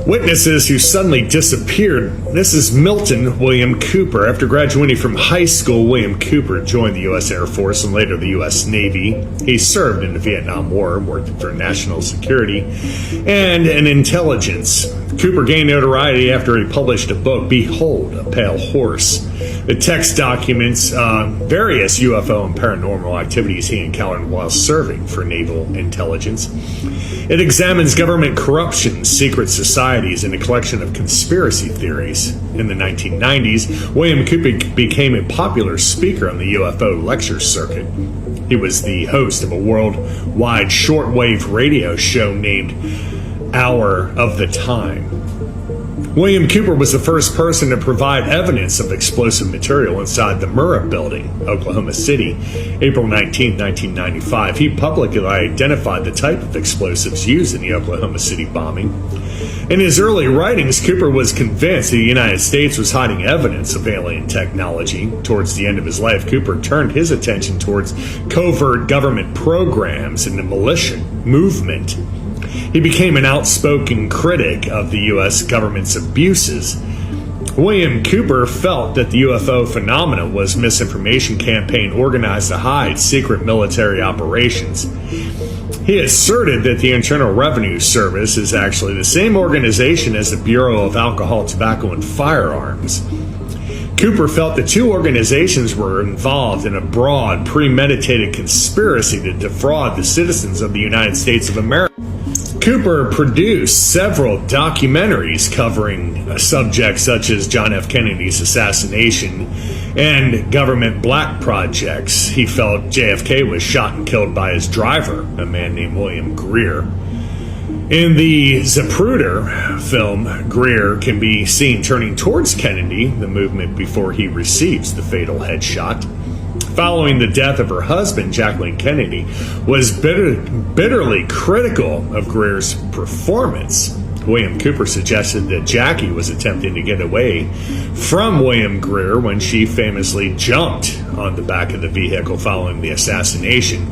Witnesses who suddenly disappeared. This is Milton William Cooper. After graduating from high school, William Cooper joined the U.S. Air Force and later the U.S. Navy. He served in the Vietnam War, worked for national security and an intelligence. Cooper gained notoriety after he published a book, Behold, a Pale Horse. The text documents various UFO and paranormal activities he encountered while serving for naval intelligence. It examines government corruption, secret societies, and a collection of conspiracy theories. In the 1990s, William Cooper became a popular speaker on the UFO lecture circuit. He was the host of a worldwide shortwave radio show named Hour of the Time. William Cooper was the first person to provide evidence of explosive material inside the Murrah Building, Oklahoma City, April 19, 1995. He publicly identified the type of explosives used in the Oklahoma City bombing. In his early writings, Cooper was convinced the United States was hiding evidence of alien technology. Towards the end of his life, Cooper turned his attention towards covert government programs and the militia movement. He became an outspoken critic of the U.S. government's abuses. William Cooper felt that the UFO phenomenon was a misinformation campaign organized to hide secret military operations. He asserted that the Internal Revenue Service is actually the same organization as the Bureau of Alcohol, Tobacco, and Firearms. Cooper felt the two organizations were involved in a broad, premeditated conspiracy to defraud the citizens of the United States of America. Cooper produced several documentaries covering subjects such as John F. Kennedy's assassination and government black projects. He felt JFK was shot and killed by his driver, a man named William Greer. In the Zapruder film, Greer can be seen turning towards Kennedy, the movement before he receives the fatal headshot. Following the death of her husband, Jacqueline Kennedy was bitterly critical of Greer's performance. William Cooper suggested that Jackie was attempting to get away from William Greer when she famously jumped on the back of the vehicle following the assassination.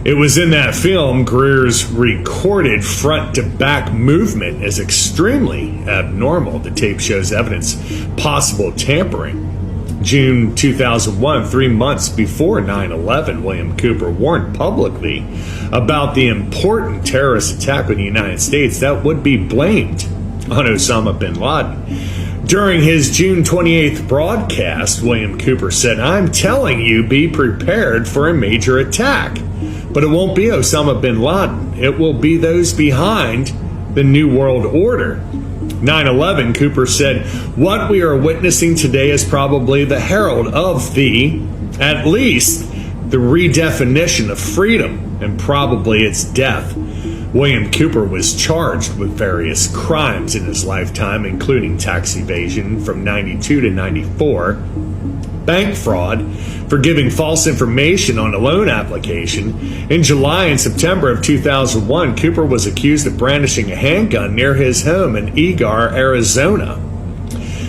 It was in that film Greer's recorded front-to-back movement is extremely abnormal. The tape shows evidence possible tampering. June 2001, 3 months before 9/11, William Cooper warned publicly about the important terrorist attack on the United States that would be blamed on Osama bin Laden. During his June 28th broadcast, William Cooper said, "I'm telling you, be prepared for a major attack. But it won't be Osama bin Laden. It will be those behind the New World Order." 9/11, Cooper said, "What we are witnessing today is probably the herald of at least the redefinition of freedom, and probably its death." William Cooper was charged with various crimes in his lifetime, including tax evasion from 92 to 94, bank fraud for giving false information on a loan application. In July and September of 2001, Cooper was accused of brandishing a handgun near his home in Eagar, Arizona.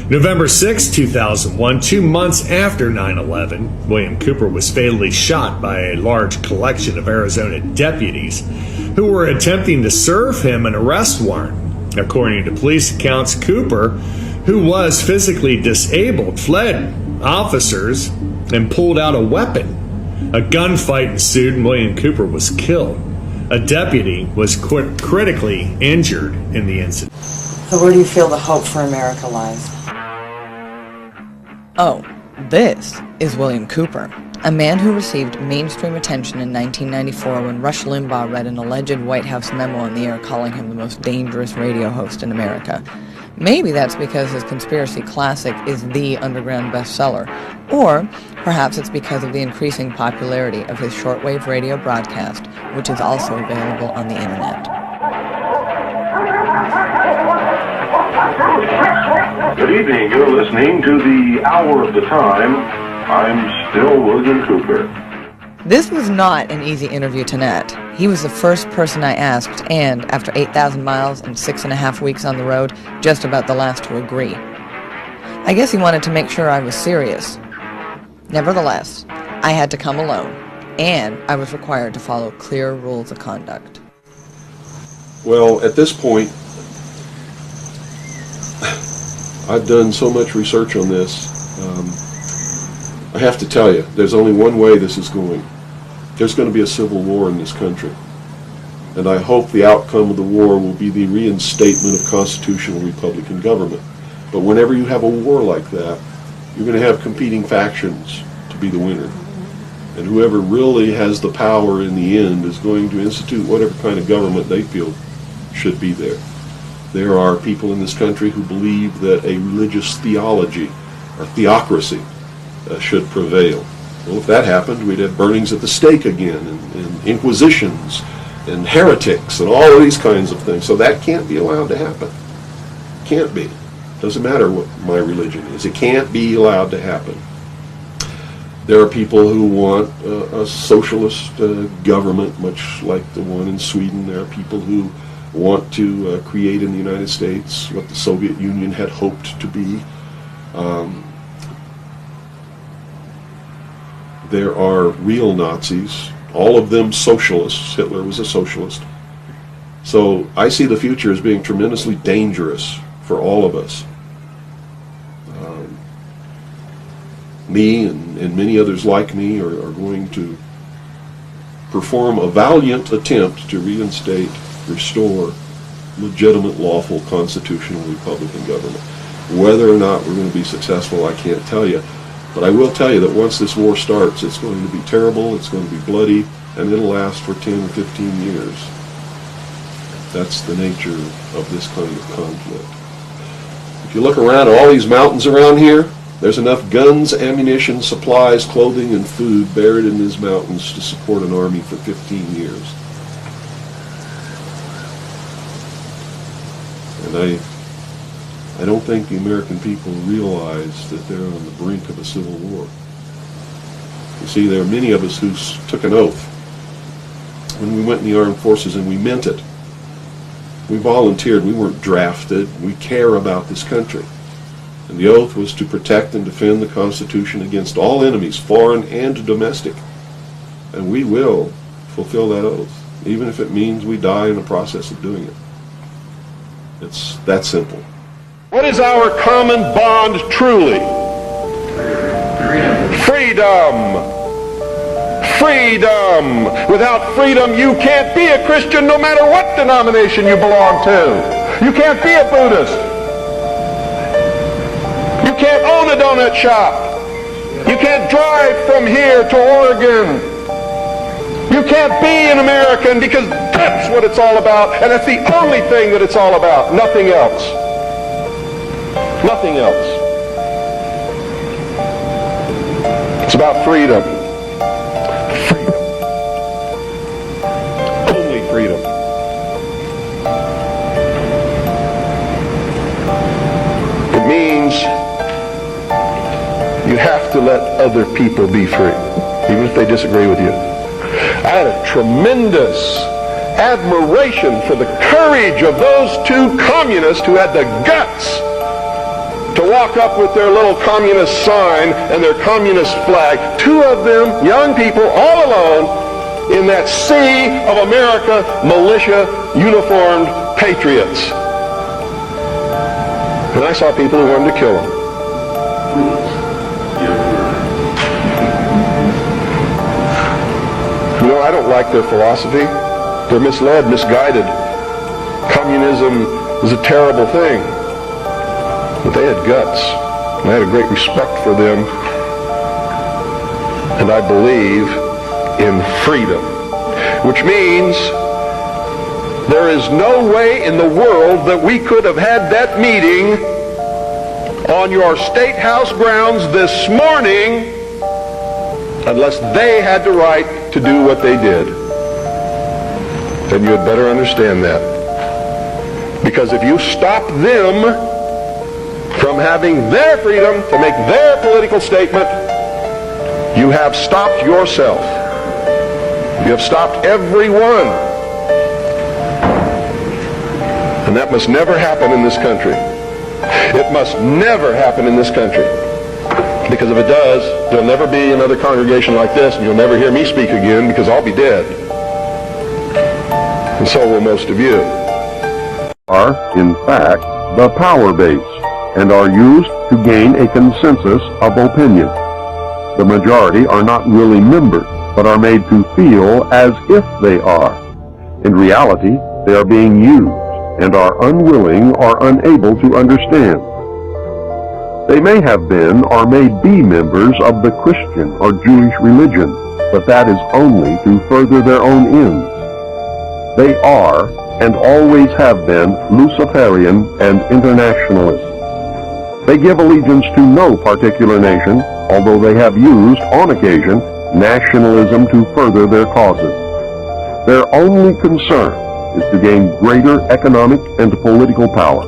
November 6, 2001, 2 months after 9/11, William Cooper was fatally shot by a large collection of Arizona deputies who were attempting to serve him an arrest warrant. According to police accounts, Cooper, who was physically disabled, fled officers and pulled out a weapon. A gunfight ensued and William Cooper was killed. A deputy was critically injured in the incident. So where do you feel the hope for America lies? Oh, this is William Cooper, a man who received mainstream attention in 1994 when Rush Limbaugh read an alleged White House memo on the air calling him the most dangerous radio host in America. Maybe that's because his conspiracy classic is the underground bestseller, or perhaps it's because of the increasing popularity of his shortwave radio broadcast, which is also available on the internet. Good evening. You're listening to the Hour of the Time. I'm still William Cooper. This was not an easy interview to net. He was the first person I asked, and after 8,000 miles and 6.5 weeks on the road, just about the last to agree. I guess he wanted to make sure I was serious. Nevertheless, I had to come alone, and I was required to follow clear rules of conduct. Well, at this point, I've done so much research on this. I have to tell you, there's only one way this is going. There's going to be a civil war in this country. And I hope the outcome of the war will be the reinstatement of constitutional Republican government. But whenever you have a war like that, you're going to have competing factions to be the winner. And whoever really has the power in the end is going to institute whatever kind of government they feel should be there. There are people in this country who believe that a religious theology or theocracy should prevail. Well, if that happened, we'd have burnings at the stake again, and inquisitions, and heretics, and all of these kinds of things. So that can't be allowed to happen. Can't be. Doesn't matter what my religion is. It can't be allowed to happen. There are people who want a socialist government, much like the one in Sweden. There are people who want to create in the United States what the Soviet Union had hoped to be. There are real Nazis, all of them socialists. Hitler was a socialist. So I see the future as being tremendously dangerous for all of us. Me and many others like me are going to perform a valiant attempt to reinstate, restore legitimate, lawful, constitutional Republican government. Whether or not we're going to be successful, I can't tell you. But I will tell you that once this war starts, it's going to be terrible, it's going to be bloody, and it'll last for 10 or 15 years. That's the nature of this kind of conflict. If you look around at all these mountains around here, there's enough guns, ammunition, supplies, clothing, and food buried in these mountains to support an army for 15 years. And I don't think the American people realize that they're on the brink of a civil war. You see, there are many of us who took an oath when we went in the armed forces, and we meant it. We volunteered. We weren't drafted. We care about this country. And the oath was to protect and defend the Constitution against all enemies, foreign and domestic. And we will fulfill that oath, even if it means we die in the process of doing it. It's that simple. What is our common bond truly? Freedom. Freedom. Without freedom, you can't be a Christian no matter what denomination you belong to. You can't be a Buddhist. You can't own a donut shop. You can't drive from here to Oregon. You can't be an American, because that's what it's all about, and that's the only thing that it's all about. Nothing else. Nothing else. It's about freedom. Freedom. Only freedom. It means you have to let other people be free, even if they disagree with you. I had a tremendous admiration for the courage of those two communists who had the guts to walk up with their little communist sign and their communist flag. Two of them, young people, all alone in that sea of America, militia, uniformed patriots. And I saw people who wanted to kill them. You know, I don't like their philosophy. They're misled, misguided. Communism is a terrible thing. But they had guts, and I had a great respect for them, and I believe in freedom, which means there is no way in the world that we could have had that meeting on your State House grounds this morning unless they had the right to do what they did. And you had better understand that. Because if you stop them from having their freedom to make their political statement, you have stopped yourself. You have stopped everyone. And that must never happen in this country. It must never happen in this country. Because if it does, there'll never be another congregation like this, and you'll never hear me speak again, because I'll be dead. And so will most of you. Are, in fact, the power base. and are used to gain a consensus of opinion. The majority are not really members, but are made to feel as if they are. In reality, they are being used and are unwilling or unable to understand. They may have been or may be members of the Christian or Jewish religion, but that is only to further their own ends. They are and always have been Luciferian and internationalist. They give allegiance to no particular nation, although they have used, on occasion, nationalism to further their causes. Their only concern is to gain greater economic and political power.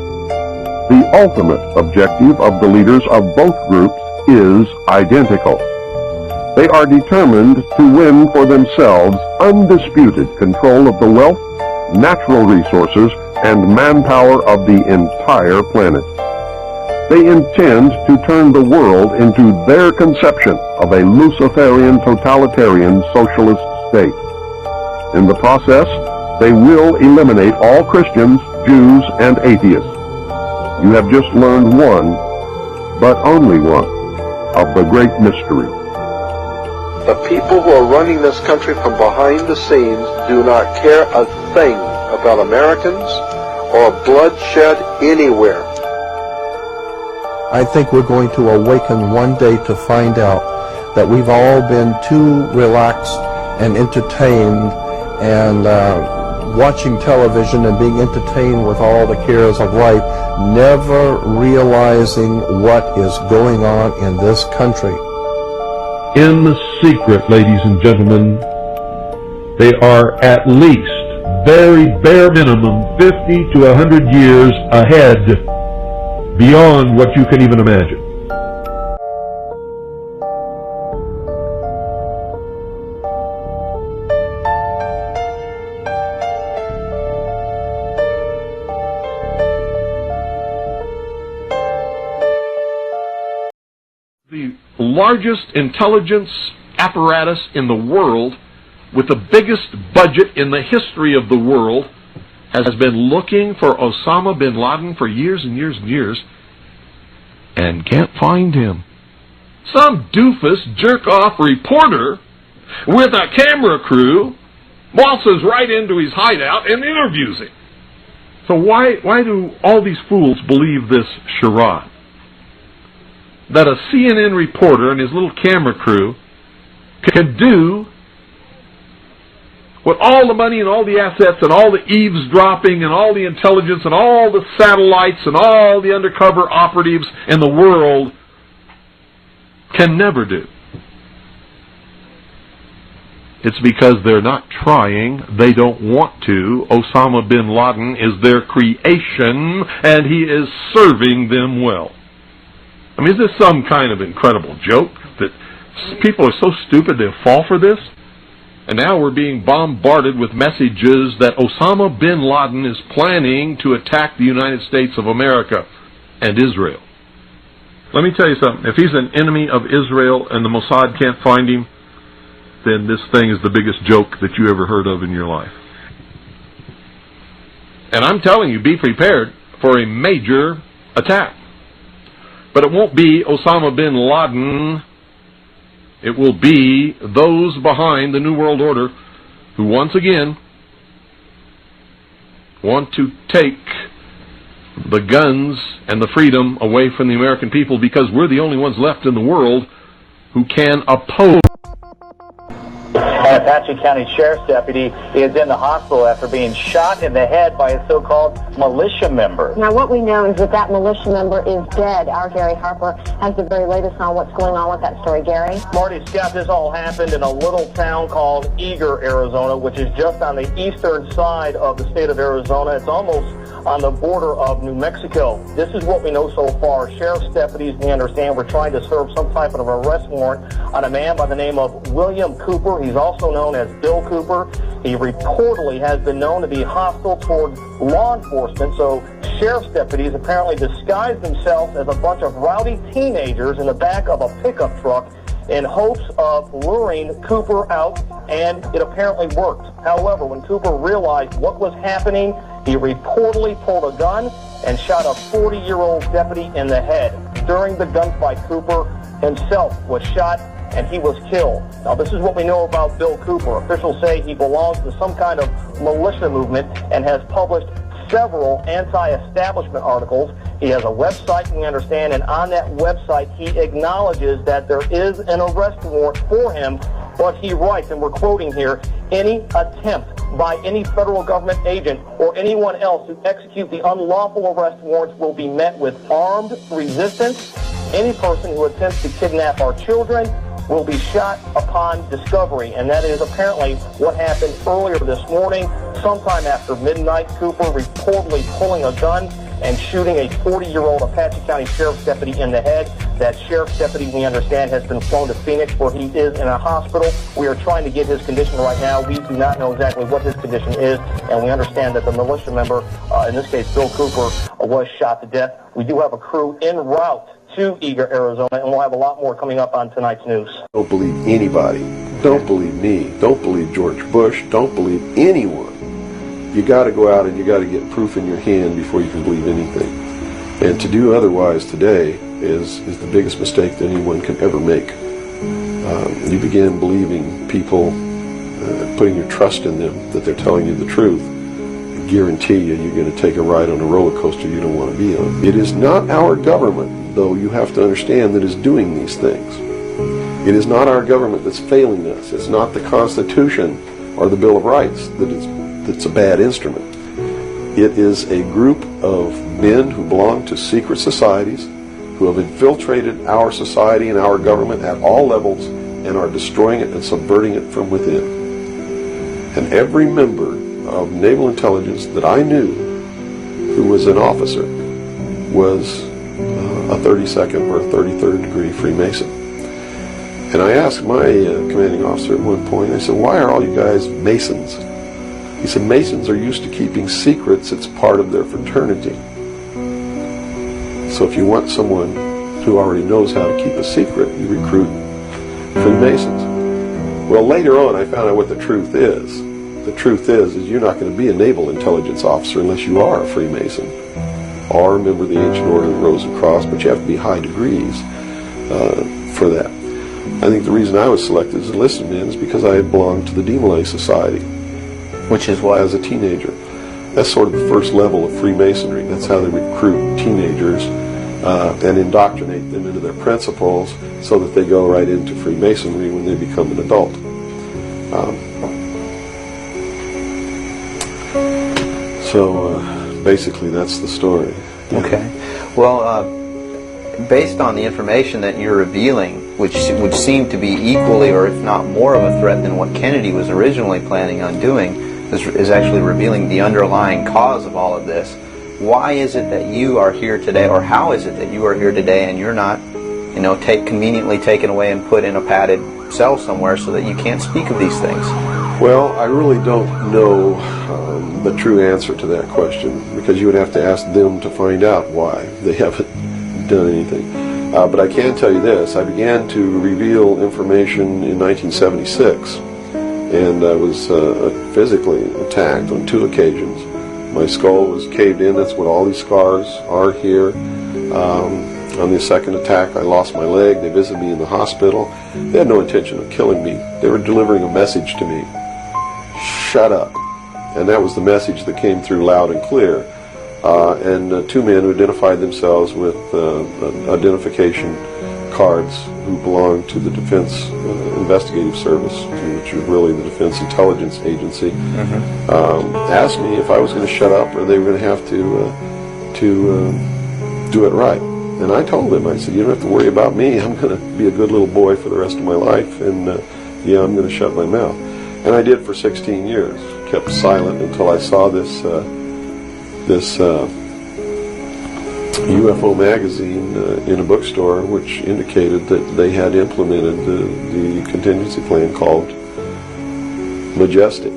The ultimate objective of the leaders of both groups is identical. They are determined to win for themselves undisputed control of the wealth, natural resources, and manpower of the entire planet. They intend to turn the world into their conception of a Luciferian totalitarian socialist state. In the process, they will eliminate all Christians, Jews, and atheists. You have just learned one, but only one, of the great mystery. The people who are running this country from behind the scenes do not care a thing about Americans or bloodshed anywhere. I think we're going to awaken one day to find out that we've all been too relaxed and entertained and watching television and being entertained with all the cares of life, never realizing what is going on in this country. In the secret, ladies and gentlemen, they are at least, very bare minimum, 50 to 100 years ahead, beyond what you can even imagine. The largest intelligence apparatus in the world, with the biggest budget in the history of the world, has been looking for Osama bin Laden for years and years and years, and can't find him. Some doofus jerk-off reporter with a camera crew waltzes right into his hideout and interviews him. So why do all these fools believe this charade? That a CNN reporter and his little camera crew can do what all the money and all the assets and all the eavesdropping and all the intelligence and all the satellites and all the undercover operatives in the world can never do. It's because they're not trying, they don't want to. Osama bin Laden is their creation, and he is serving them well. I mean, is this some kind of incredible joke that people are so stupid they'll fall for this? And now we're being bombarded with messages that Osama bin Laden is planning to attack the United States of America and Israel. Let me tell you something. If he's an enemy of Israel and the Mossad can't find him, then this thing is the biggest joke that you ever heard of in your life. And I'm telling you, be prepared for a major attack. But it won't be Osama bin Laden. It will be those behind the New World Order who once again want to take the guns and the freedom away from the American people, because we're the only ones left in the world who can oppose. An Apache County Sheriff's deputy is in the hospital after being shot in the head by a so-called militia member. Now, what we know is that that militia member is dead. Our Gary Harper has the very latest on what's going on with that story. Gary? Marty, Scott, this all happened in a little town called Eager, Arizona, which is just on the eastern side of the state of Arizona. It's almost on the border of New Mexico. This is what we know so far. Sheriff's deputies, we understand, were trying to serve some type of arrest warrant on a man by the name of William Cooper. He's also known as Bill Cooper. He reportedly has been known to be hostile toward law enforcement, so sheriff's deputies apparently disguised themselves as a bunch of rowdy teenagers in the back of a pickup truck in hopes of luring Cooper out, and it apparently worked. However, when Cooper realized what was happening, He reportedly pulled a gun and shot a 40-year-old deputy in the head. During the gunfight, Cooper himself was shot and he was killed. Now, this is what we know about Bill Cooper. Officials say he belongs to some kind of militia movement and has published several anti-establishment articles. He has a website, we understand, and on that website he acknowledges that there is an arrest warrant for him, but he writes, and we're quoting here, any attempt by any federal government agent or anyone else to execute the unlawful arrest warrants will be met with armed resistance. Any person who attempts to kidnap our children will be shot upon discovery. And that is apparently what happened earlier this morning. Sometime after midnight, Cooper reportedly pulling a gun and shooting a 40-year-old Apache County Sheriff's deputy in the head. That Sheriff's deputy, we understand, has been flown to Phoenix, where he is in a hospital. We are trying to get his condition right now. We do not know exactly what his condition is, and we understand that the militia member, in this case Bill Cooper, was shot to death. We do have a crew en route to Eagar, Arizona, and we'll have a lot more coming up on tonight's news. Don't believe anybody. Don't believe me. Don't believe George Bush. Don't believe anyone. You got to go out and you got to get proof in your hand before you can believe anything. And to do otherwise today is the biggest mistake that anyone can ever make. You begin believing people, putting your trust in them, that they're telling you the truth. I guarantee you, you're going to take a ride on a roller coaster you don't want to be on. It is not our government, though you have to understand, that is doing these things. It is not our government that's failing us. It's not the Constitution or the Bill of Rights that's a bad instrument. It is a group of men who belong to secret societies, who have infiltrated our society and our government at all levels and are destroying it and subverting it from within. And every member of naval intelligence that I knew who was an officer was a 32nd or 33rd degree Freemason. And I asked my commanding officer at one point, I said, why are all you guys Masons? He said, Masons are used to keeping secrets. It's part of their fraternity. So if you want someone who already knows how to keep a secret, you recruit Freemasons. Well, later on I found out what the truth is. The truth is you're not going to be a naval intelligence officer unless you are a Freemason or a member of the Ancient Order of the Rose and Cross, but you have to be high degrees for that. I think the reason I was selected as enlisted man is because I had belonged to the Demolay Society. Which is what? As a teenager. That's sort of the first level of Freemasonry. That's how they recruit teenagers and indoctrinate them into their principles so that they go right into Freemasonry when they become an adult. So basically that's the story. Yeah. Okay. Well, based on the information that you're revealing, which would seem to be equally or if not more of a threat than what Kennedy was originally planning on doing, is actually revealing the underlying cause of all of this. Why is it that you are here today, or how is it that you are here today and you're not, conveniently taken away and put in a padded cell somewhere so that you can't speak of these things? Well, I really don't know the true answer to that question, because you would have to ask them to find out why they haven't done anything. But I can tell you this. I began to reveal information in 1976, and I was physically attacked on 2 occasions. My skull was caved in. That's what all these scars are here. On the second attack, I lost my leg. They visited me in the hospital. They had no intention of killing me. They were delivering a message to me. Shut up. And that was the message that came through loud and clear. And 2 men who identified themselves with identification cards who belonged to the Defense Investigative Service, which was really the Defense Intelligence Agency, asked me if I was going to shut up or they were going to have to do it right. And I told them, I said, you don't have to worry about me. I'm going to be a good little boy for the rest of my life, and yeah, I'm going to shut my mouth. And I did for 16 years. Kept silent until I saw this UFO magazine in a bookstore, which indicated that they had implemented the contingency plan called Majestic.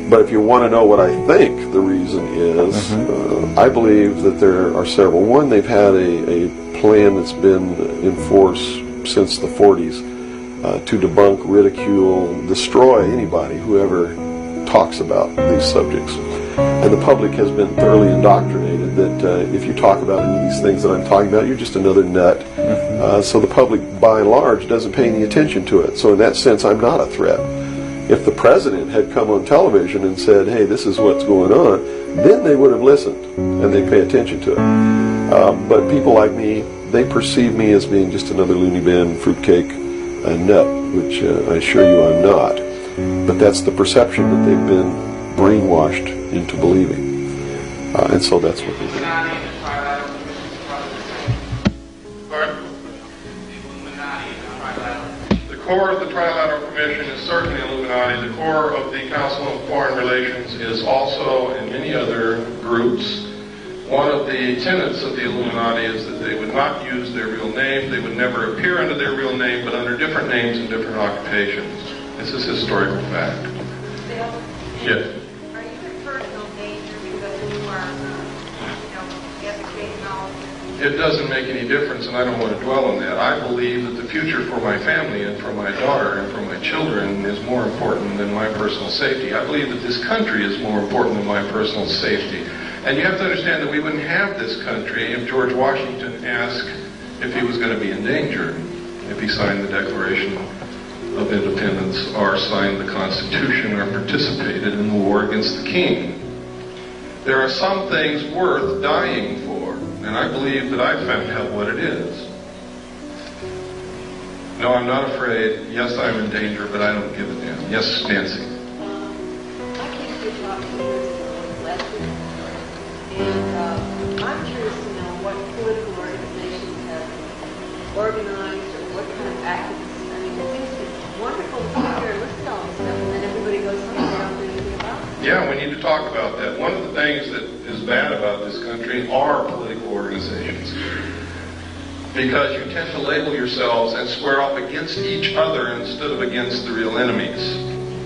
But if you want to know what I think the reason is, I believe that there are several. One, they've had a plan that's been in force since the 40s to debunk, ridicule, destroy anybody who ever talks about these subjects. And the public has been thoroughly indoctrinated that if you talk about any of these things that I'm talking about, you're just another nut. So the public, by and large, doesn't pay any attention to it. So in that sense, I'm not a threat. If the president had come on television and said, hey, this is what's going on, then they would have listened and they'd pay attention to it. But people like me, they perceive me as being just another loony bin, fruitcake, a nut, which I assure you I'm not. But that's the perception that they've been brainwashed into believing. And so that's what they do. The core of the Trilateral Commission is certainly Illuminati. The core of the Council on Foreign Relations is also, in many other groups, one of the tenets of the Illuminati is that they would not use their real name, they would never appear under their real name, but under different names and different occupations. This is historical fact. Yes. Are you in personal danger because you are, advocating all of this? It doesn't make any difference, and I don't want to dwell on that. I believe that the future for my family and for my daughter and for my children is more important than my personal safety. I believe that this country is more important than my personal safety. And you have to understand that we wouldn't have this country if George Washington asked if he was going to be in danger, if he signed the Declaration of Independence or signed the Constitution or participated in the war against the king. There are some things worth dying for, and I believe that I've found out what it is. No, I'm not afraid. Yes, I'm in danger, but I don't give a damn. Yes, Nancy. I came to talk to you last week, and I'm curious to know what political organizations have organized or what kind of activists. I mean, it seems to be wonderful to sit here and listen to all this stuff, and then everybody goes home and they don't do anything about it. Yeah, we need to talk about that. One of the things that is bad about this country are political organizations. Because you tend to label yourselves and square off against each other instead of against the real enemies.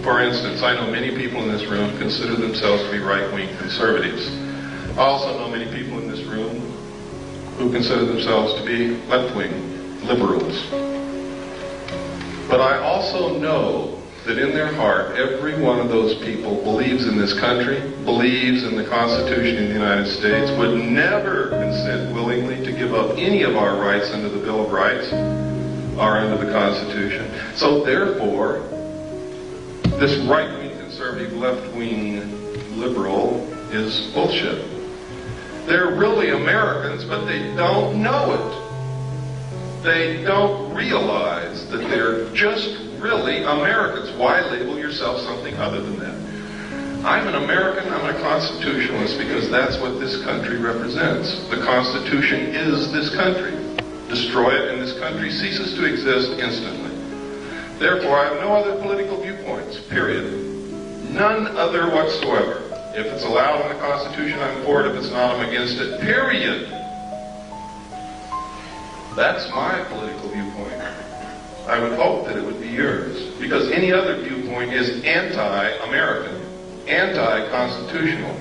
For instance, I know many people in this room consider themselves to be right-wing conservatives. I also know many people in this room who consider themselves to be left-wing liberals. But I also know that in their heart, every one of those people believes in this country, believes in the Constitution of the United States, would never consent willingly to give up any of our rights under the Bill of Rights or under the Constitution. So therefore, this right-wing conservative, left-wing liberal is bullshit. They're really Americans, but they don't know it. They don't realize that they're just really Americans. Why label yourself something other than that? I'm an American, I'm a constitutionalist because that's what this country represents. The Constitution is this country. Destroy it and this country ceases to exist instantly. Therefore, I have no other political viewpoints, period. None other whatsoever. If it's allowed in the Constitution, I'm for it. If it's not, I'm against it, period. That's my political viewpoint. I would hope that it would be yours, because any other viewpoint is anti-American, anti-constitutional,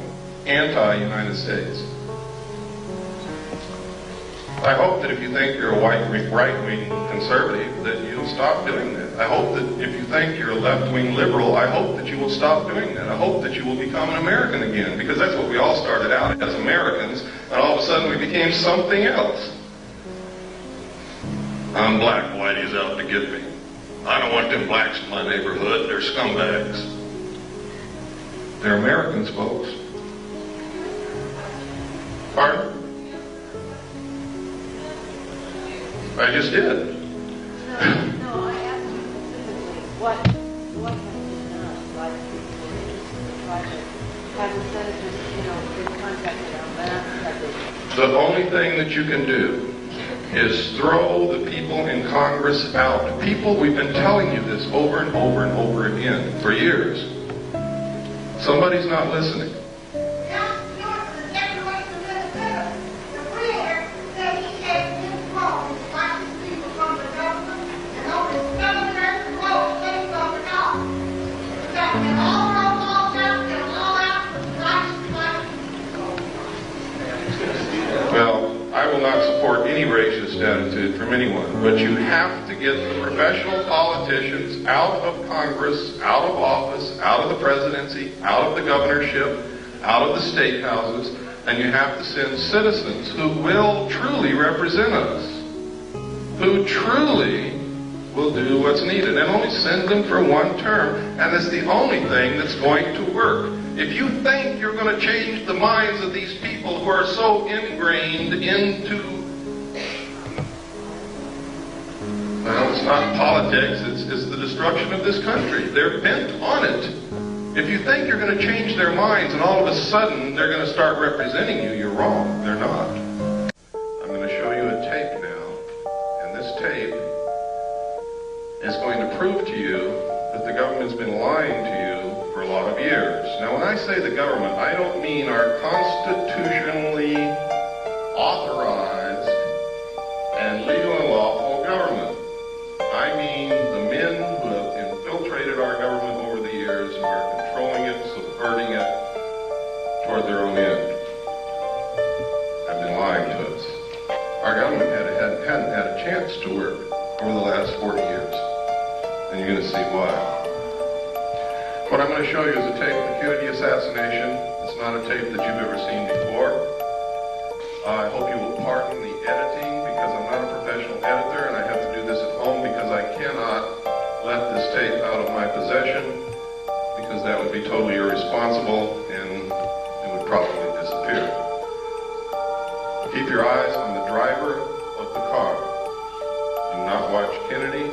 anti-United States. I hope that if you think you're a right-wing conservative, that you'll stop doing that. I hope that if you think you're a left-wing liberal, I hope that you will stop doing that. I hope that you will become an American again, because that's what we all started out as, Americans, and all of a sudden we became something else. I'm black, whitey's out to get me. I don't want them blacks in my neighborhood. They're scumbags. They're Americans, folks. Pardon? I just did. No, I asked you specifically, what has been done, like have the senators, been contacted on that? The only thing that you can do is throw the people in Congress out. People, we've been telling you this over and over and over again for years. Somebody's not listening. Well, I will not support any racist attitude from anyone, but you have to get the professional politicians out of Congress, out of office, out of the presidency, out of the governorship, out of the state houses, and you have to send citizens who will truly represent us, who truly will do what's needed, and only send them for one term, and it's the only thing that's going to work. If you think you're going to change the minds of these people who are so ingrained into, well, it's not politics, it's the destruction of this country. They're bent on it. If you think you're going to change their minds and all of a sudden they're going to start representing you, you're wrong. They're not. I'm going to show you a tape now, and this tape is going to prove to you that the government's been lying to you for a lot of years. Now, when I say the government, I don't mean our constitutionally authorized and legal and lawful government. I mean the men who have infiltrated our government over the years and are controlling it, subverting it toward their own end, have been lying to us. Our government hadn't had a chance to work over the last 40 years. And you're going to see why. What I'm going to show you is a tape of the Kennedy assassination. It's not a tape that you've ever seen before. I hope you will pardon the editing because I'm not a professional editor and I have to do this at home because I cannot let this tape out of my possession because that would be totally irresponsible and it would probably disappear. Keep your eyes on the driver of the car. Do not watch Kennedy.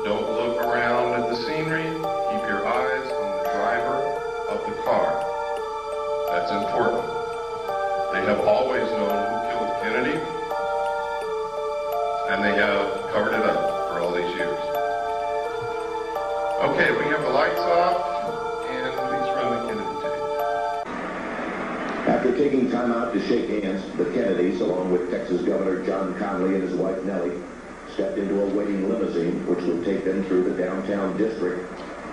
Don't look around at the scenery. Keep your eyes on the driver of the car. That's important. They have always known who killed Kennedy, and they have covered it up for all these years. Okay, we have the lights off, and please run the Kennedy tape. After taking time out to shake hands, the Kennedys, along with Texas Governor John Connally and his wife Nellie, stepped into a waiting limousine which would take them through the downtown district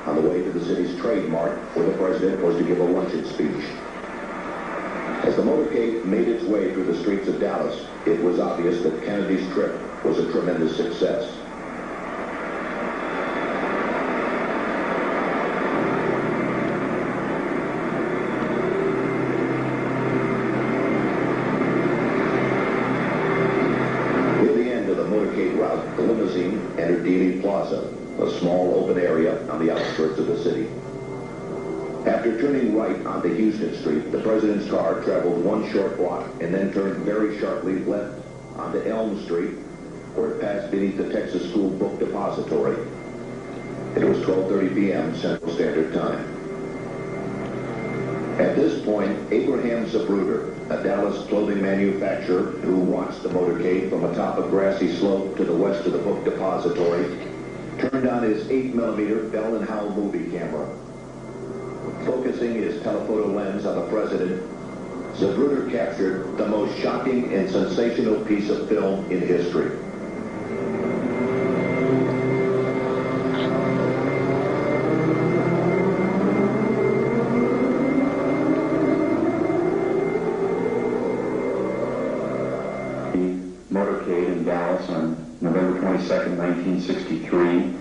on the way to the city's Trade Mart, where the president was to give a luncheon speech. As the motorcade made its way through the streets of Dallas, it was obvious that Kennedy's trip was a tremendous success. The limousine entered Dealey Plaza, a small open area on the outskirts of the city. After turning right onto Houston Street, the president's car traveled one short block and then turned very sharply left onto Elm Street, where it passed beneath the Texas School Book Depository. It was 12:30 p.m. Central Standard Time. At this point, Abraham Zapruder, a Dallas clothing manufacturer who watched the motorcade from atop a grassy slope to the west of the book depository, turned on his 8mm Bell & Howell movie camera. Focusing his telephoto lens on the president, Zapruder captured the most shocking and sensational piece of film in history. Motorcade in Dallas on November 22nd, 1963.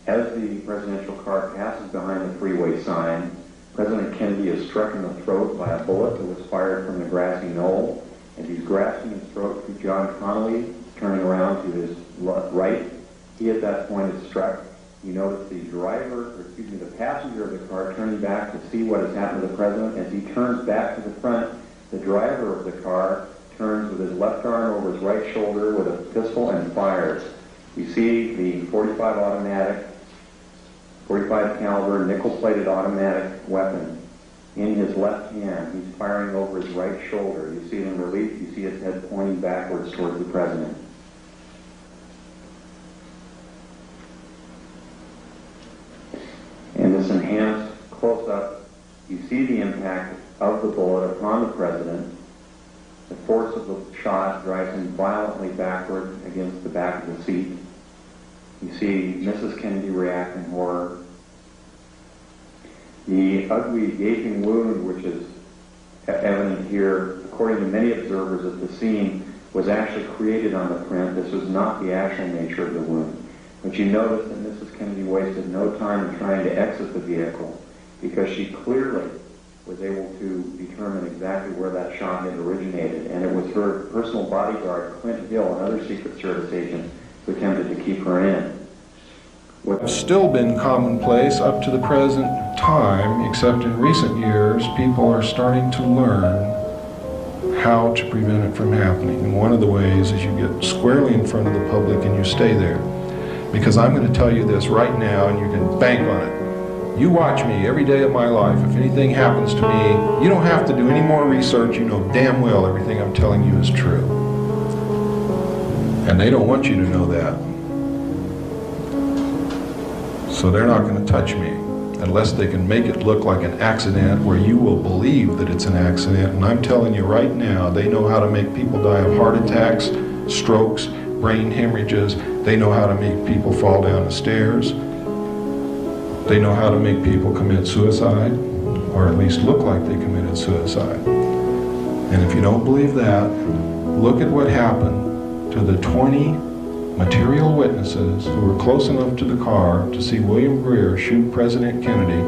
As the presidential car passes behind the freeway sign, President Kennedy is struck in the throat by a bullet that was fired from the grassy knoll. As he's grasping his throat through John Connally, turning around to his right, he at that point is struck. You notice the passenger of the car turning back to see what has happened to the president. As he turns back to the front, the driver of the car turns with his left arm over his right shoulder with a pistol and fires. You see the 45 caliber nickel-plated automatic weapon in his left hand. He's firing over his right shoulder. You see it in relief. You see his head pointing backwards towards the president. In this enhanced close-up, you see the impact of the bullet upon the president. The force of the shot drives him violently backward against the back of the seat. You see Mrs. Kennedy react in horror. The ugly gaping wound, which is evident here, according to many observers at the scene, was actually created on the print. This was not the actual nature of the wound. But you notice that Mrs. Kennedy wasted no time in trying to exit the vehicle because she clearly was able to determine exactly where that shot had originated. And it was her personal bodyguard, Clint Hill, another Secret Service agent, who attempted to keep her in. What's still been commonplace up to the present time, except in recent years, people are starting to learn how to prevent it from happening. And one of the ways is you get squarely in front of the public and you stay there. Because I'm going to tell you this right now, and you can bank on it. You watch me every day of my life. If anything happens to me, you don't have to do any more research. You know damn well everything I'm telling you is true. And they don't want you to know that. So they're not going to touch me unless they can make it look like an accident where you will believe that it's an accident. And I'm telling you right now, they know how to make people die of heart attacks, strokes, brain hemorrhages. They know how to make people fall down the stairs. They know how to make people commit suicide, or at least look like they committed suicide. And if you don't believe that, look at what happened to the 20 material witnesses who were close enough to the car to see William Greer shoot President Kennedy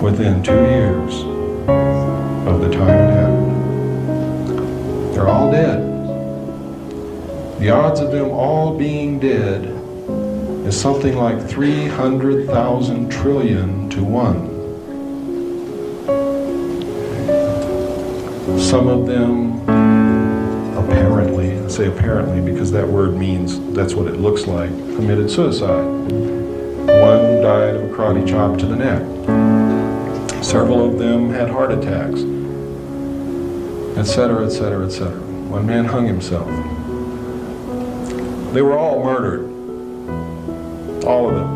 within 2 years of the time it happened. They're all dead. The odds of them all being dead is something like 300,000 trillion to 1. Some of them apparently, I say apparently because that word means that's what it looks like, committed suicide. One died of a karate chop to the neck. Several of them had heart attacks, etc., etc., etc. One man hung himself. They were all murdered. All of them.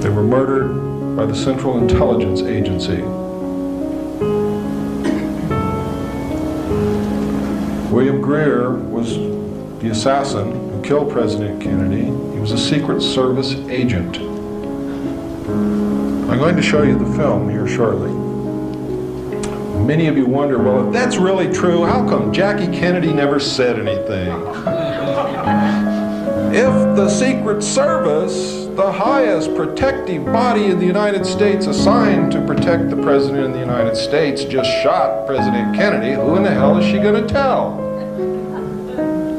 They were murdered by the Central Intelligence Agency. William Greer was the assassin who killed President Kennedy. He was a Secret Service agent. I'm going to show you the film here shortly. Many of you wonder, well, if that's really true, how come Jackie Kennedy never said anything? If the Secret Service, the highest protective body in the United States assigned to protect the President of the United States, just shot President Kennedy, who in the hell is she going to tell?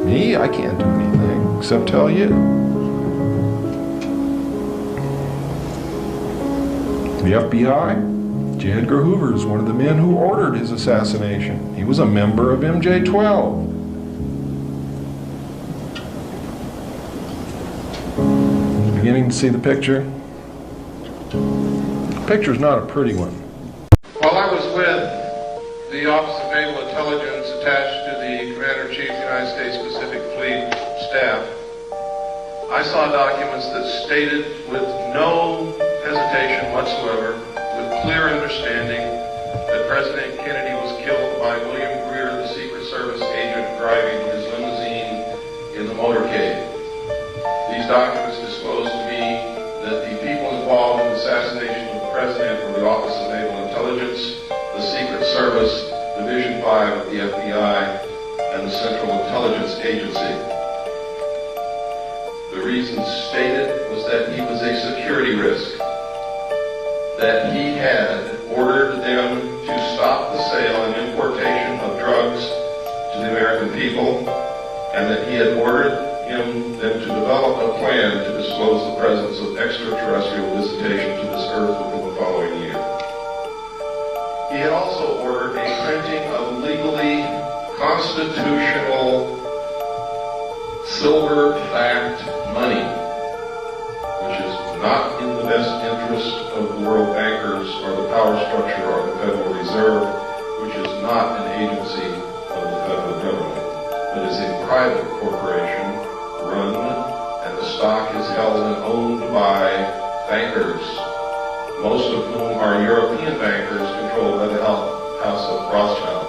Me? I can't do anything except tell you. The FBI? J. Edgar Hoover is one of the men who ordered his assassination. He was a member of MJ-12. Beginning to see the picture? The picture's not a pretty one. While I was with the Office of Naval Intelligence attached to the Commander-in-Chief of the United States Pacific Fleet staff, I saw documents that stated with no hesitation whatsoever, with clear understanding, that President Kennedy was killed by William Greer, the Secret Service agent driving his limousine in the motorcade. These documents disclosed to me that the people involved in the assassination of the President were the Office of Naval Intelligence, the Secret Service, Division 5 of the FBI, and the Central Intelligence Agency. The reason stated was that he was a security risk, that he had ordered them to stop the sale and importation of drugs to the American people, and that he had ordered them to develop a plan to disclose the presence of extraterrestrial visitation to this Earth within the following year. He had also ordered a printing of legally constitutional silver-backed money, which is not in the best interest of the world bankers or the power structure or the Federal Reserve, which is not an agency of the federal government, but is a private corporation run, and the stock is held and owned by bankers, most of whom are European bankers controlled by the House of Rothschild.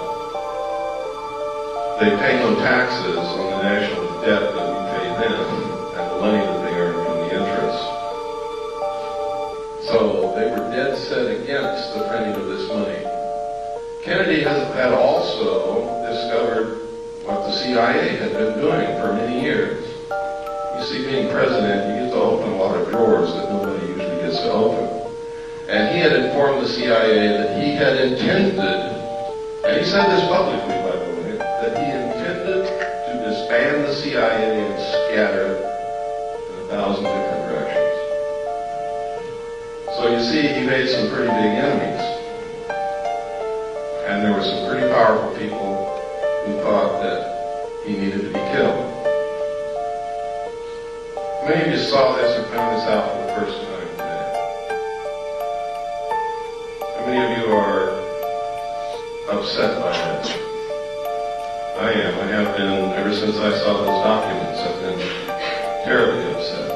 They pay no taxes on the national debt that we pay them and the money that they earn from the interest. So they were dead set against the printing of this money. Kennedy had also discovered what the CIA had been doing for many years. You see, being president, you get to open a lot of drawers that nobody usually gets to open. And he had informed the CIA that he had intended, and he said this publicly, by the way, that he intended to disband the CIA and scatter it in 1,000 different directions. So you see, he made some pretty big enemies. And there were some pretty powerful people who thought that he needed to be killed. Many of you saw this or found this out for the first time today. How many of you are upset by this? I am. I have been ever since I saw those documents. I've been terribly upset.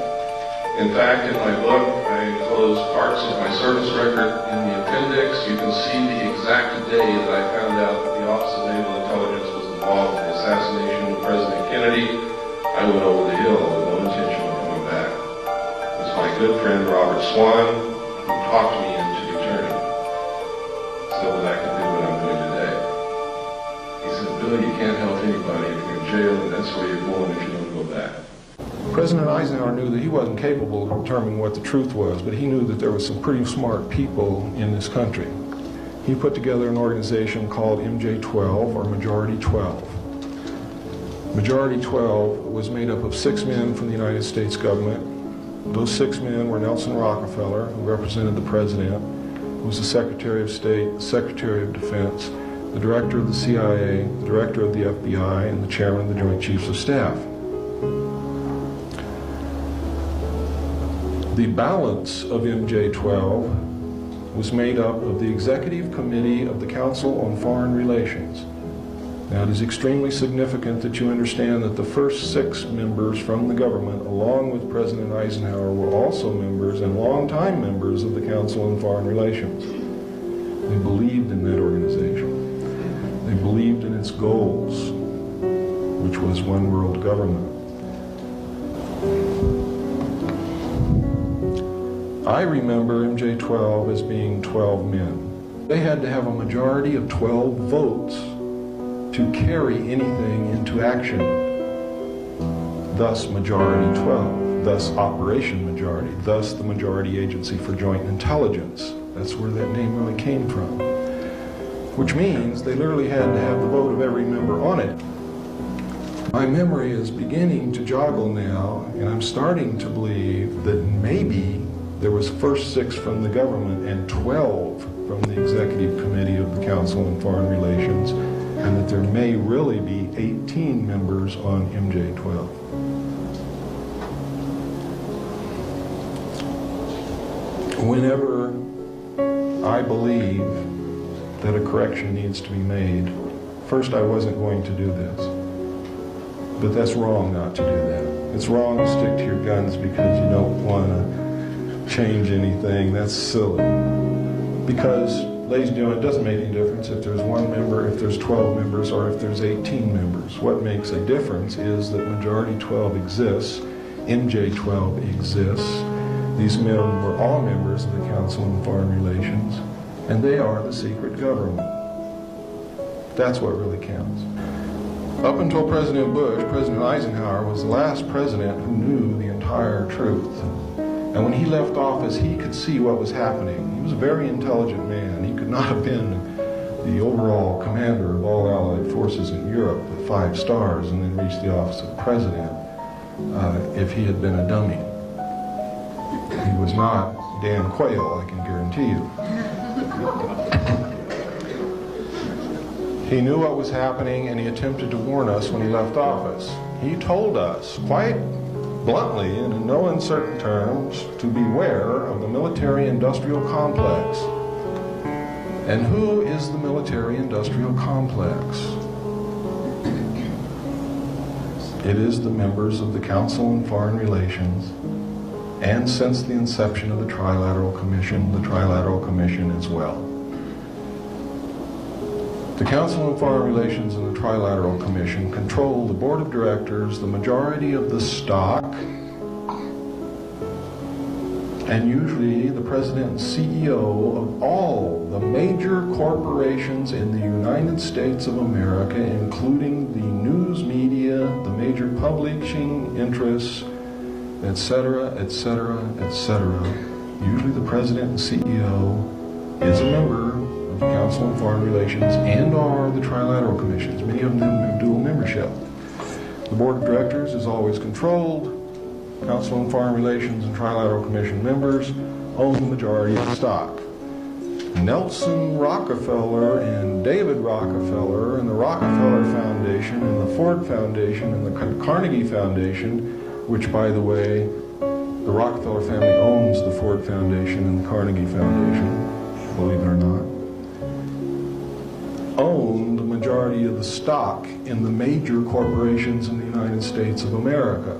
In fact, in my book, I enclose parts of my service record in the appendix. You can see the exact day that I found out that the Office of Naval Intelligence was involved in the assassination of President Kennedy. I went over the hill with no intention of coming back. It was my good friend Robert Swan who talked me into returning so that I could do what I'm doing today. He said, "Billy, you can't help anybody if you're in jail, and that's where you're going if you don't go back." President Eisenhower knew that he wasn't capable of determining what the truth was, but he knew that there were some pretty smart people in this country. He put together an organization called MJ-12, or Majority 12. Majority 12 was made up of 6 men from the United States government. Those 6 men were Nelson Rockefeller, who represented the President, who was the Secretary of State, the Secretary of Defense, the Director of the CIA, the Director of the FBI, and the Chairman of the Joint Chiefs of Staff. The balance of MJ-12 was made up of the Executive Committee of the Council on Foreign Relations. Now, it is extremely significant that you understand that the first 6 members from the government, along with President Eisenhower, were also members and longtime members of the Council on Foreign Relations. They believed in that organization. They believed in its goals, which was one world government. I remember MJ-12 as being 12 men. They had to have a majority of 12 votes to carry anything into action. Thus Majority 12, thus Operation Majority, thus the Majority Agency for Joint Intelligence. That's where that name really came from. Which means they literally had to have the vote of every member on it. My memory is beginning to joggle now, and I'm starting to believe that maybe there was first 6 from the government and 12 from the Executive Committee of the Council on Foreign Relations, and that there may really be 18 members on MJ-12. Whenever I believe that a correction needs to be made, first I wasn't going to do this. But that's wrong not to do that. It's wrong to stick to your guns because you don't want to change anything. That's silly. Because, ladies and gentlemen, it doesn't make any difference if there's 1 member, if there's 12 members, or if there's 18 members. What makes a difference is that Majority 12 exists, MJ-12 exists. These men were all members of the Council on Foreign Relations, and they are the secret government. That's what really counts. Up until President Bush, President Eisenhower was the last president who knew the entire truth. And when he left office, he could see what was happening. He was a very intelligent man. He could not have been the overall commander of all Allied forces in Europe with 5 stars and then reached the office of president if he had been a dummy. He was not Dan Quayle, I can guarantee you. He knew what was happening, and he attempted to warn us when he left office. He told us quite bluntly and in no uncertain terms to beware of the military-industrial complex. And who is the military-industrial complex? It is the members of the Council on Foreign Relations, and since the inception of the Trilateral Commission as well. The Council on Foreign Relations and the Trilateral Commission control the board of directors, the majority of the stock, and usually the president and CEO of all the major corporations in the United States of America, including the news media, the major publishing interests, etc., etc., etc. Usually the president and CEO is a member of the Council on Foreign Relations and/or the Trilateral Commissions. Many of them have dual membership. The board of directors is always controlled. Council on Foreign Relations and Trilateral Commission members own the majority of the stock. Nelson Rockefeller and David Rockefeller and the Rockefeller Foundation and the Ford Foundation and the Carnegie Foundation, which, by the way, the Rockefeller family owns the Ford Foundation and the Carnegie Foundation, believe it or not, own the majority of the stock in the major corporations in the United States of America.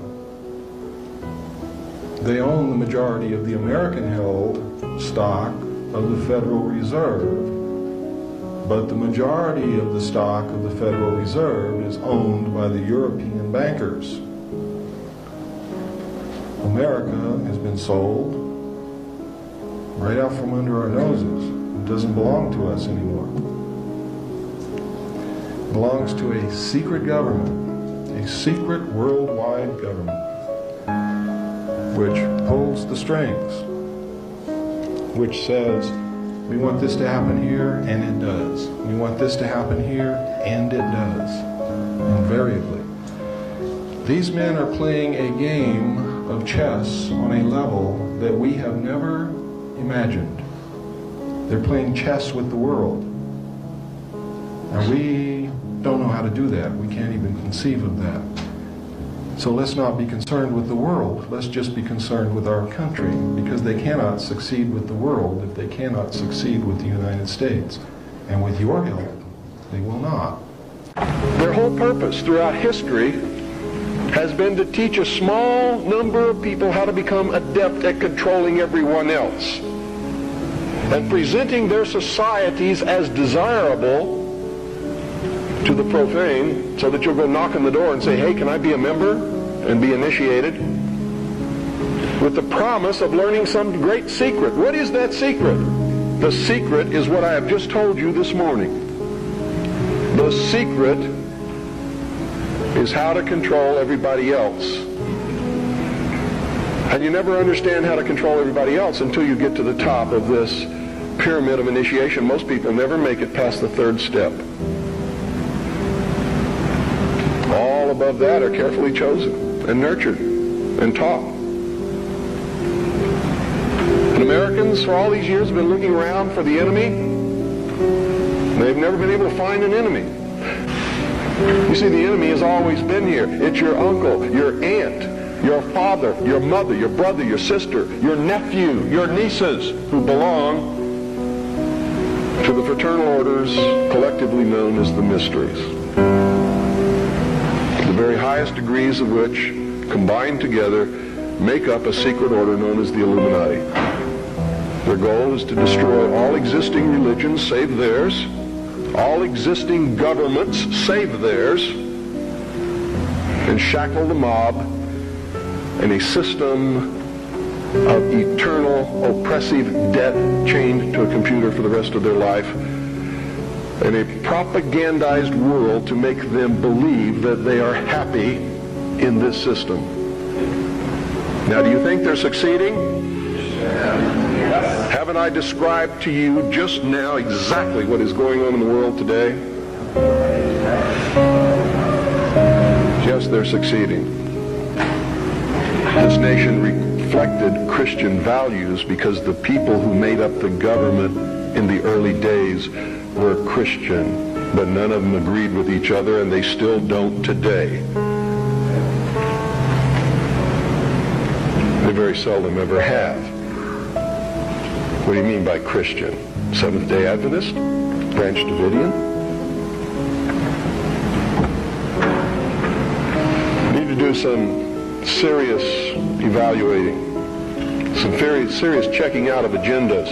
They own the majority of the American-held stock of the Federal Reserve, but the majority of the stock of the Federal Reserve is owned by the European bankers. America has been sold right out from under our noses. It doesn't belong to us anymore. It belongs to a secret government, a secret worldwide government, which pulls the strings, which says, we want this to happen here, and it does. We want this to happen here, and it does, invariably. These men are playing a game of chess on a level that we have never imagined. They're playing chess with the world. And we don't know how to do that. We can't even conceive of that. So let's not be concerned with the world. Let's just be concerned with our country, because they cannot succeed with the world if they cannot succeed with the United States. And with your help, they will not. Their whole purpose throughout history has been to teach a small number of people how to become adept at controlling everyone else and presenting their societies as desirable to the profane, so that you'll go knock on the door and say, hey, can I be a member and be initiated? With the promise of learning some great secret. What is that secret? The secret is what I have just told you this morning. The secret is how to control everybody else. And you never understand how to control everybody else until you get to the top of this pyramid of initiation. Most people never make it past the third step. All above that are carefully chosen and nurtured and taught. And Americans for all these years have been looking around for the enemy. They've never been able to find an enemy. You see, the enemy has always been here. It's your uncle, your aunt, your father, your mother, your brother, your sister, your nephew, your nieces, who belong to the fraternal orders collectively known as the mysteries. The very highest degrees of which, combined together, make up a secret order known as the Illuminati. Their goal is to destroy all existing religions save theirs, all existing governments save theirs, and shackle the mob in a system of eternal oppressive debt chained to a computer for the rest of their life, in a propagandized world to make them believe that they are happy in this system. Now, do you think they're succeeding? Haven't I described to you just now exactly what is going on in the world today? Yes, they're succeeding. This nation reflected Christian values because the people who made up the government in the early days were Christian, but none of them agreed with each other, and they still don't today. They very seldom ever have. What do you mean by Christian? Seventh-day Adventist? Branch Davidian? We need to do some serious evaluating, some very serious checking out of agendas.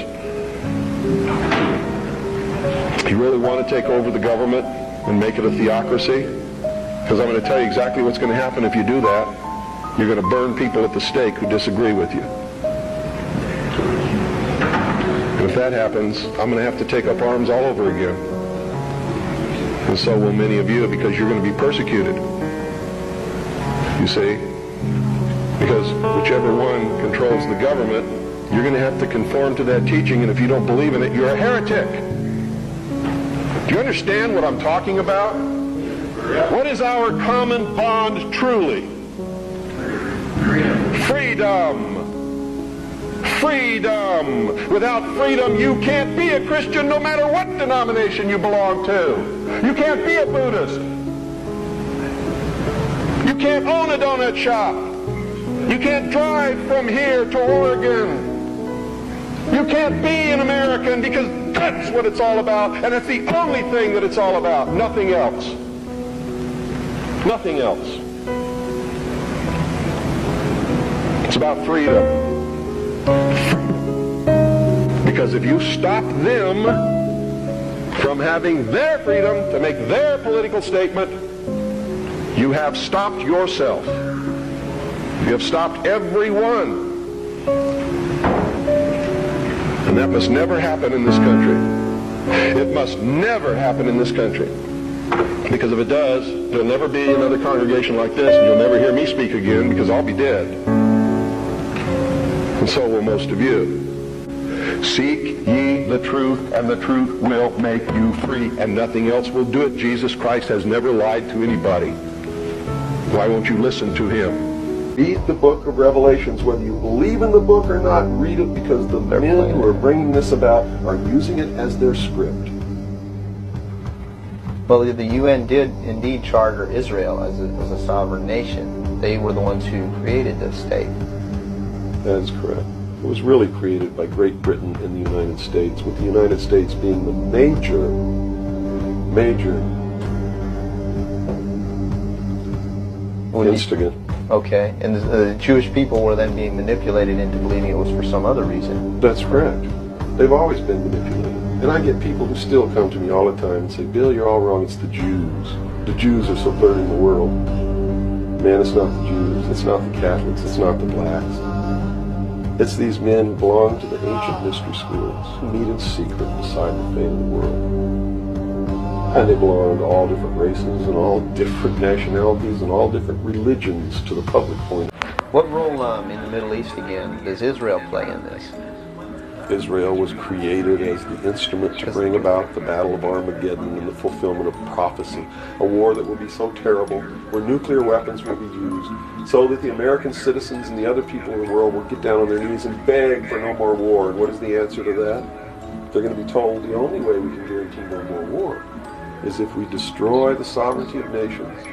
You really want to take over the government and make it a theocracy? Because I'm going to tell you exactly what's going to happen if you do that. You're going to burn people at the stake who disagree with you. And if that happens, I'm going to have to take up arms all over again. And so will many of you, because you're going to be persecuted. You see? Because whichever one controls the government, you're going to have to conform to that teaching, and if you don't believe in it, you're a heretic. Do you understand what I'm talking about? What is our common bond truly? Freedom. Freedom. Without freedom, you can't be a Christian no matter what denomination you belong to. You can't be a Buddhist. You can't own a donut shop. You can't drive from here to Oregon. You can't be an American, because that's what it's all about, and it's the only thing that it's all about. Nothing else. Nothing else. It's about freedom. Because if you stop them from having their freedom to make their political statement, you have stopped yourself. You have stopped everyone. And that must never happen in this country. It must never happen in this country. Because if it does, there'll never be another congregation like this, and you'll never hear me speak again, because I'll be dead. And so will most of you. Seek ye the truth, and the truth will make you free, and nothing else will do it. Jesus Christ has never lied to anybody. Why won't you listen to him? Read the book of Revelations. Whether you believe in the book or not, read it, because the men who are bringing this about are using it as their script. Well, the UN did indeed charter Israel as a sovereign nation. They were the ones who created this state. That is correct. It was really created by Great Britain and the United States, with the United States being the major instigant. Okay, and the Jewish people were then being manipulated into believing it was for some other reason. That's correct. They've always been manipulated. And I get people who still come to me all the time and say, Bill, you're all wrong, it's the Jews. The Jews are subverting the world. Man, it's not the Jews, it's not the Catholics, it's not the blacks. It's these men who belong to the ancient mystery schools, who meet in secret to decide the fate of the world. And they belong to all different races and all different nationalities and all different religions to the public point. What role in the Middle East, again, does Israel play in this? Israel was created as the instrument to bring about the Battle of Armageddon and the fulfillment of prophecy, a war that will be so terrible, where nuclear weapons will be used, so that the American citizens and the other people in the world will get down on their knees and beg for no more war. And what is the answer to that? They're going to be told the only way we can guarantee no more war is if we destroy the sovereignty of nations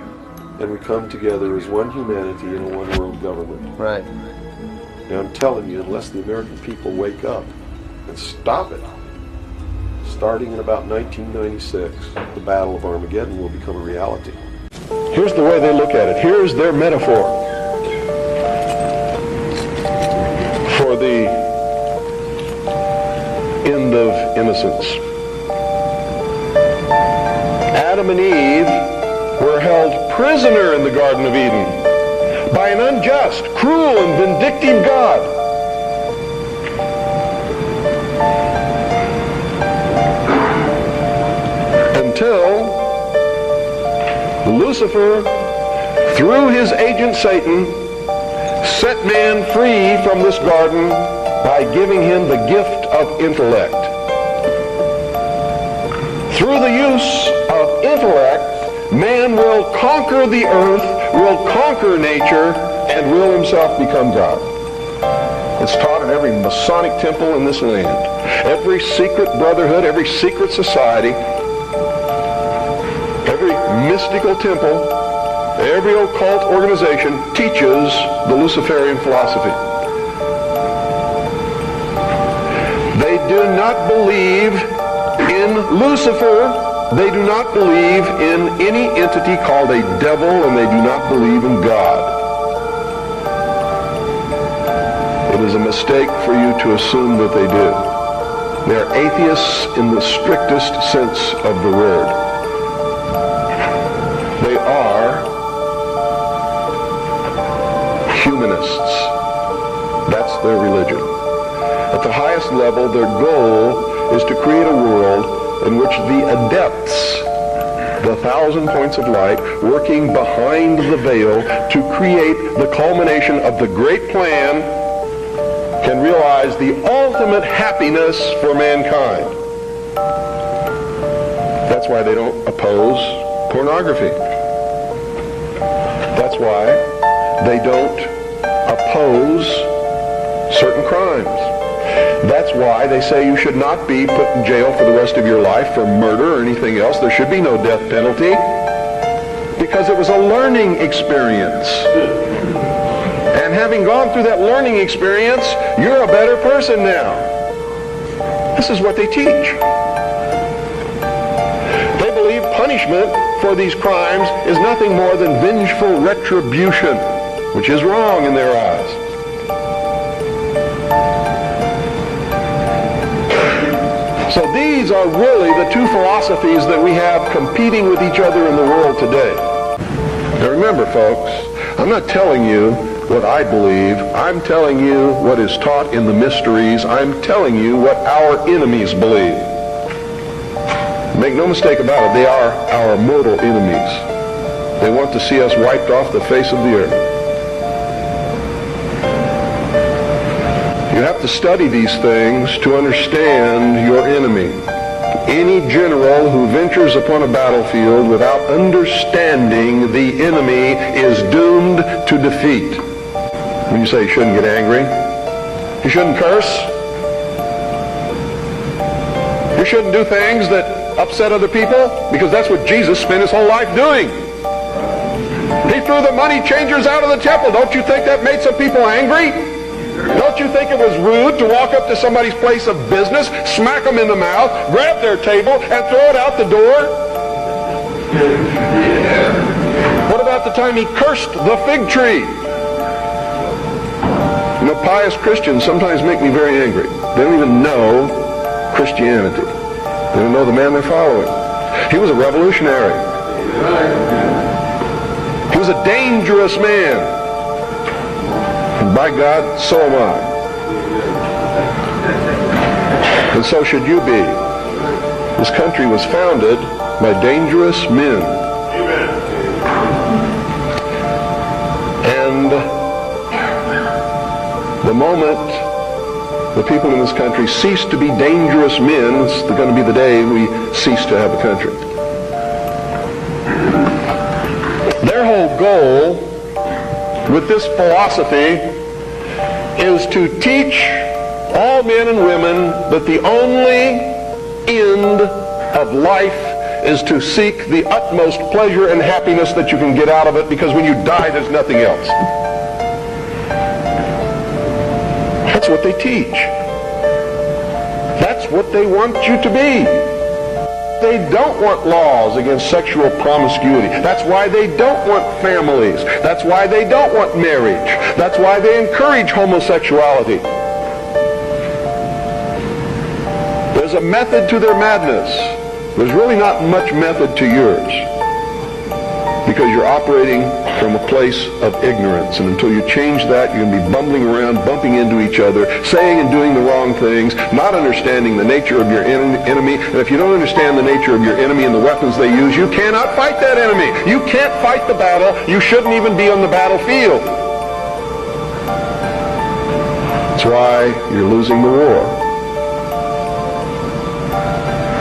and we come together as one humanity in a one-world government. Right. Now I'm telling you, unless the American people wake up and stop it, starting in about 1996, the Battle of Armageddon will become a reality. Here's the way they look at it. Here's their metaphor for the end of innocence. Adam and Eve were held prisoner in the Garden of Eden by an unjust, cruel, and vindictive God. Until Lucifer, through his agent Satan, set man free from this garden by giving him the gift of intellect. Through the use of intellect, man will conquer the earth, will conquer nature, and will himself become God. It's taught in every Masonic temple in this land. Every secret brotherhood, every secret society, every mystical temple, every occult organization teaches the Luciferian philosophy. They do not believe in Lucifer. They do not believe in any entity called a devil, and they do not believe in God. It is a mistake for you to assume that they do. They are atheists in the strictest sense of the word. They are humanists. That's their religion. A At the highest level, their goal is to create a world in which the adepts, the 1,000 points of light, working behind the veil to create the culmination of the great plan, can realize the ultimate happiness for mankind. That's why they don't oppose pornography. That's why they don't oppose certain crimes. That's why they say you should not be put in jail for the rest of your life for murder or anything else. There should be no death penalty, because it was a learning experience. And having gone through that learning experience, you're a better person now. This is what they teach. They believe punishment for these crimes is nothing more than vengeful retribution, which is wrong in their eyes. So these are really the two philosophies that we have competing with each other in the world today. Now remember, folks, I'm not telling you what I believe. I'm telling you what is taught in the mysteries. I'm telling you what our enemies believe. Make no mistake about it, they are our mortal enemies. They want to see us wiped off the face of the earth. You have to study these things to understand your enemy. Any general who ventures upon a battlefield without understanding the enemy is doomed to defeat. When you say you shouldn't get angry, you shouldn't curse, you shouldn't do things that upset other people, because that's what Jesus spent his whole life doing. He threw the money changers out of the temple. Don't you think that made some people angry? Don't you think it was rude to walk up to somebody's place of business, smack them in the mouth, grab their table, and throw it out the door? What about the time he cursed the fig tree? You know, pious Christians sometimes make me very angry. They don't even know Christianity. They don't know the man they're following. He was a revolutionary. He was a dangerous man. And by God, so am I. And so should you be. This country was founded by dangerous men. And the moment the people in this country cease to be dangerous men, it's going to be the day we cease to have a country. Their whole goal with this philosophy is to teach all men and women that the only end of life is to seek the utmost pleasure and happiness that you can get out of it, because when you die, there's nothing else. That's what they teach. That's what they want you to be. They don't want laws against sexual promiscuity. That's why they don't want families. That's why they don't want marriage. That's why they encourage homosexuality. There's a method to their madness. There's really not much method to yours, because you're operating from a place of ignorance. And until you change that, you're going to be bumbling around, bumping into each other, saying and doing the wrong things, not understanding the nature of your enemy. And if you don't understand the nature of your enemy and the weapons they use, you cannot fight that enemy. You can't fight the battle. You shouldn't even be on the battlefield. That's why you're losing the war.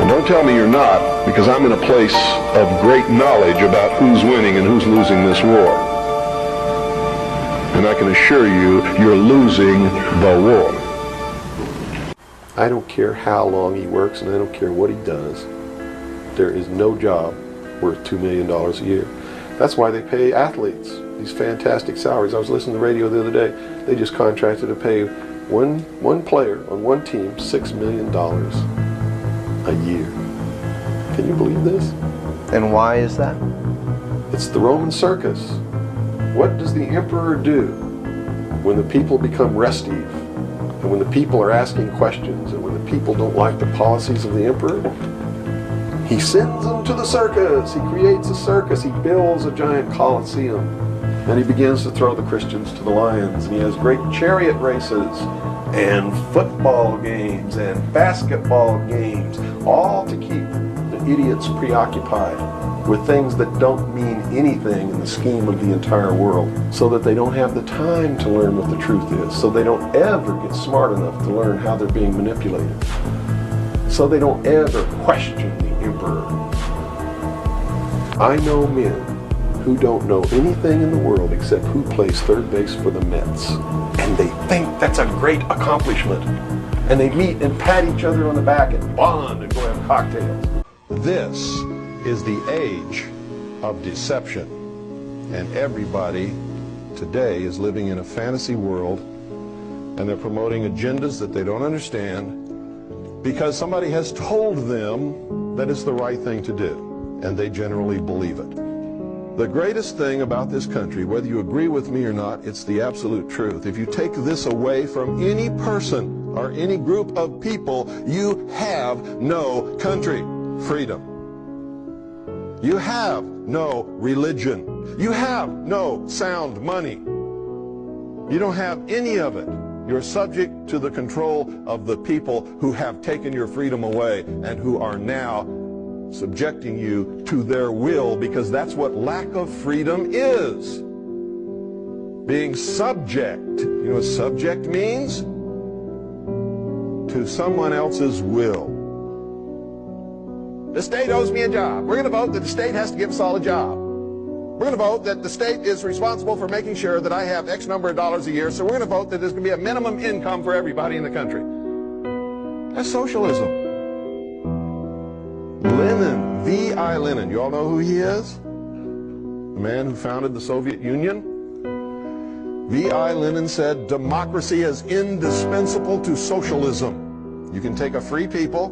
And don't tell me you're not, because I'm in a place of great knowledge about who's winning and who's losing this war. And I can assure you, you're losing the war. I don't care how long he works, and I don't care what he does. There is no job worth $2 million a year. That's why they pay athletes these fantastic salaries. I was listening to the radio the other day. They just contracted to pay one player on one team $6 million a year. Can you believe this? And why is that? It's the Roman circus. What does the emperor do when the people become restive, and when the people are asking questions, and when the people don't like the policies of the emperor? He sends them to the circus. He creates a circus. He builds a giant coliseum. And he begins to throw the Christians to the lions. And he has great chariot races. and football games and basketball games, all to keep the idiots preoccupied with things that don't mean anything in the scheme of the entire world, so that they don't have the time to learn what the truth is, so they don't ever get smart enough to learn how they're being manipulated, so they don't ever question the emperor. I know men who don't know anything in the world except who plays third base for the Mets, and they think that's a great accomplishment, and they meet and pat each other on the back and bond and go have cocktails. This is the age of deception, and everybody today is living in a fantasy world, and they're promoting agendas that they don't understand because somebody has told them that it's the right thing to do, and they generally believe it. The greatest thing about this country, whether you agree with me or not, it's the absolute truth. If you take this away from any person or any group of people, you have no country. Freedom. You have no religion. You have no sound money. You don't have any of it. You're subject to the control of the people who have taken your freedom away and who are now subjecting you to their will, because that's what lack of freedom is. Being subject. You know what subject means? To someone else's will. The state owes me a job. We're going to vote that the state has to give us all a job. We're going to vote that the state is responsible for making sure that I have X number of dollars a year, so we're going to vote that there's going to be a minimum income for everybody in the country. That's socialism. Lenin, V.I. Lenin, you all know who he is? The man who founded the Soviet Union? V.I. Lenin said, democracy is indispensable to socialism. You can take a free people,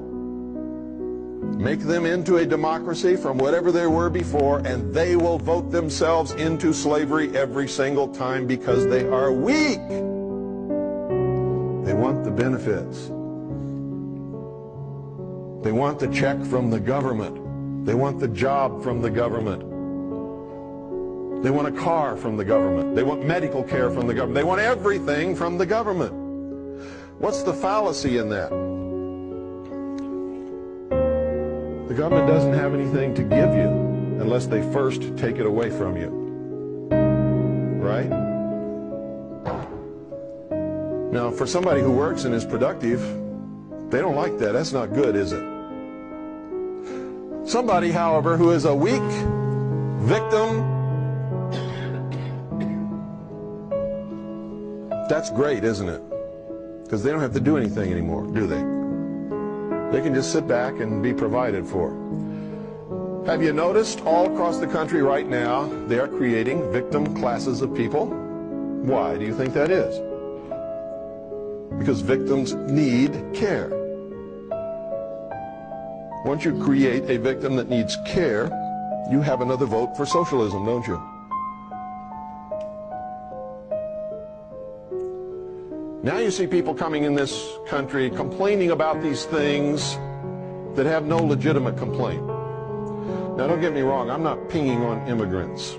make them into a democracy from whatever they were before, and they will vote themselves into slavery every single time because they are weak. They want the benefits. They want the check from the government. They want the job from the government. They want a car from the government. They want medical care from the government. They want everything from the government. What's the fallacy in that? The government doesn't have anything to give you unless they first take it away from you. Right? Now, for somebody who works and is productive, they don't like that. That's not good, is it? Somebody, however, who is a weak victim, that's great, isn't it? Because they don't have to do anything anymore, do they? They can just sit back and be provided for. Have you noticed all across the country right now, they are creating victim classes of people? Why do you think that is? Because victims need care. Once you create a victim that needs care, you have another vote for socialism, don't you? Now you see people coming in this country complaining about these things that have no legitimate complaint. Now don't get me wrong, I'm not pinging on immigrants,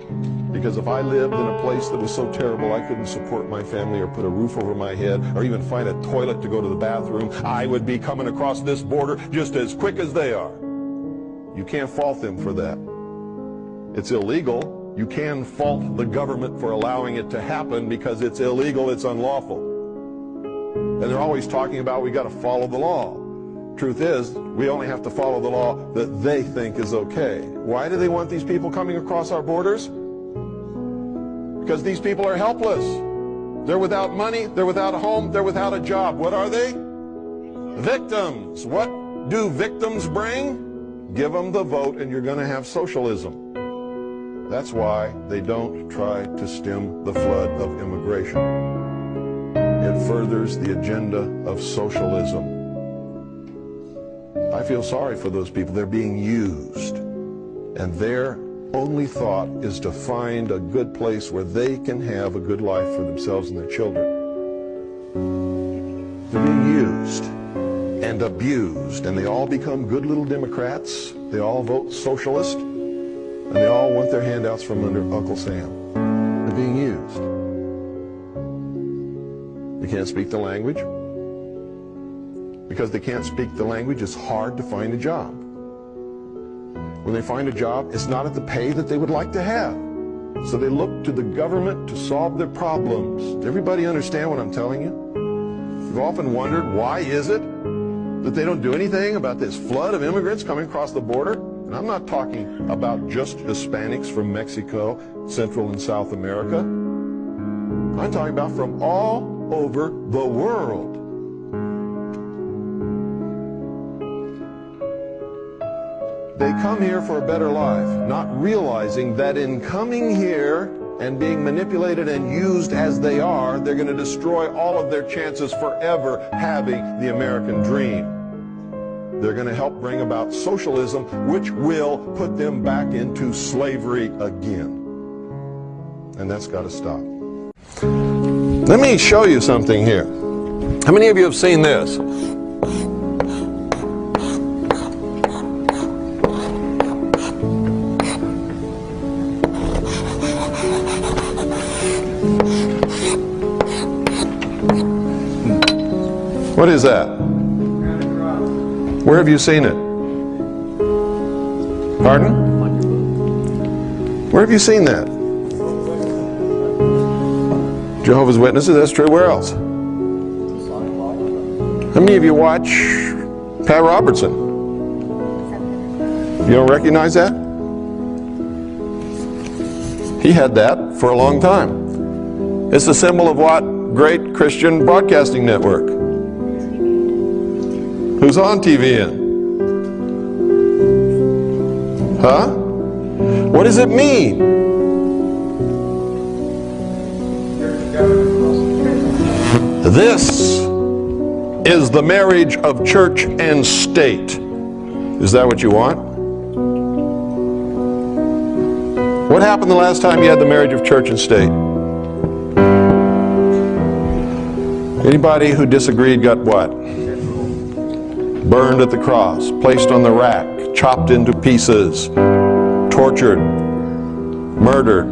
because if I lived in a place that was so terrible I couldn't support my family or put a roof over my head or even find a toilet to go to the bathroom, I would be coming across this border just as quick as they are. You can't fault them for that. It's illegal. You can fault the government for allowing it to happen because it's illegal, it's unlawful. And they're always talking about we got to follow the law. Truth is, we only have to follow the law that they think is okay. Why do they want these people coming across our borders? Because these people are helpless. They're without money, they're without a home, they're without a job. What are they? Victims. What do victims bring? Give them the vote and you're going to have socialism. That's why they don't try to stem the flood of immigration. It furthers the agenda of socialism. I feel sorry for those people. They're being used. And their only thought is to find a good place where they can have a good life for themselves and their children. They're being used and abused, and they all become good little Democrats. They all vote socialist, and they all want their handouts from under Uncle Sam. They're being used. They can't speak the language. Because they can't speak the language, it's hard to find a job. When they find a job, it's not at the pay that they would like to have. So they look to the government to solve their problems. Does everybody understand what I'm telling you? You've often wondered, why is it that they don't do anything about this flood of immigrants coming across the border? And I'm not talking about just Hispanics from Mexico, Central and South America. I'm talking about from all over the world. They come here for a better life, not realizing that in coming here and being manipulated and used as they are, they're going to destroy all of their chances forever having the American dream. They're going to help bring about socialism, which will put them back into slavery again. And that's got to stop. Let me show you something here. How many of you have seen this? What is that? Where have you seen it? Pardon? Where have you seen that? Jehovah's Witnesses, that's true. Where else? How many of you watch Pat Robertson? You don't recognize that? He had that for a long time. It's a symbol of what? Great Christian Broadcasting Network. Who's on TVN? Huh? What does it mean? This is the marriage of church and state. Is that what you want? What happened the last time you had the marriage of church and state? Anybody who disagreed got what? Burned at the cross, placed on the rack, chopped into pieces, tortured, murdered,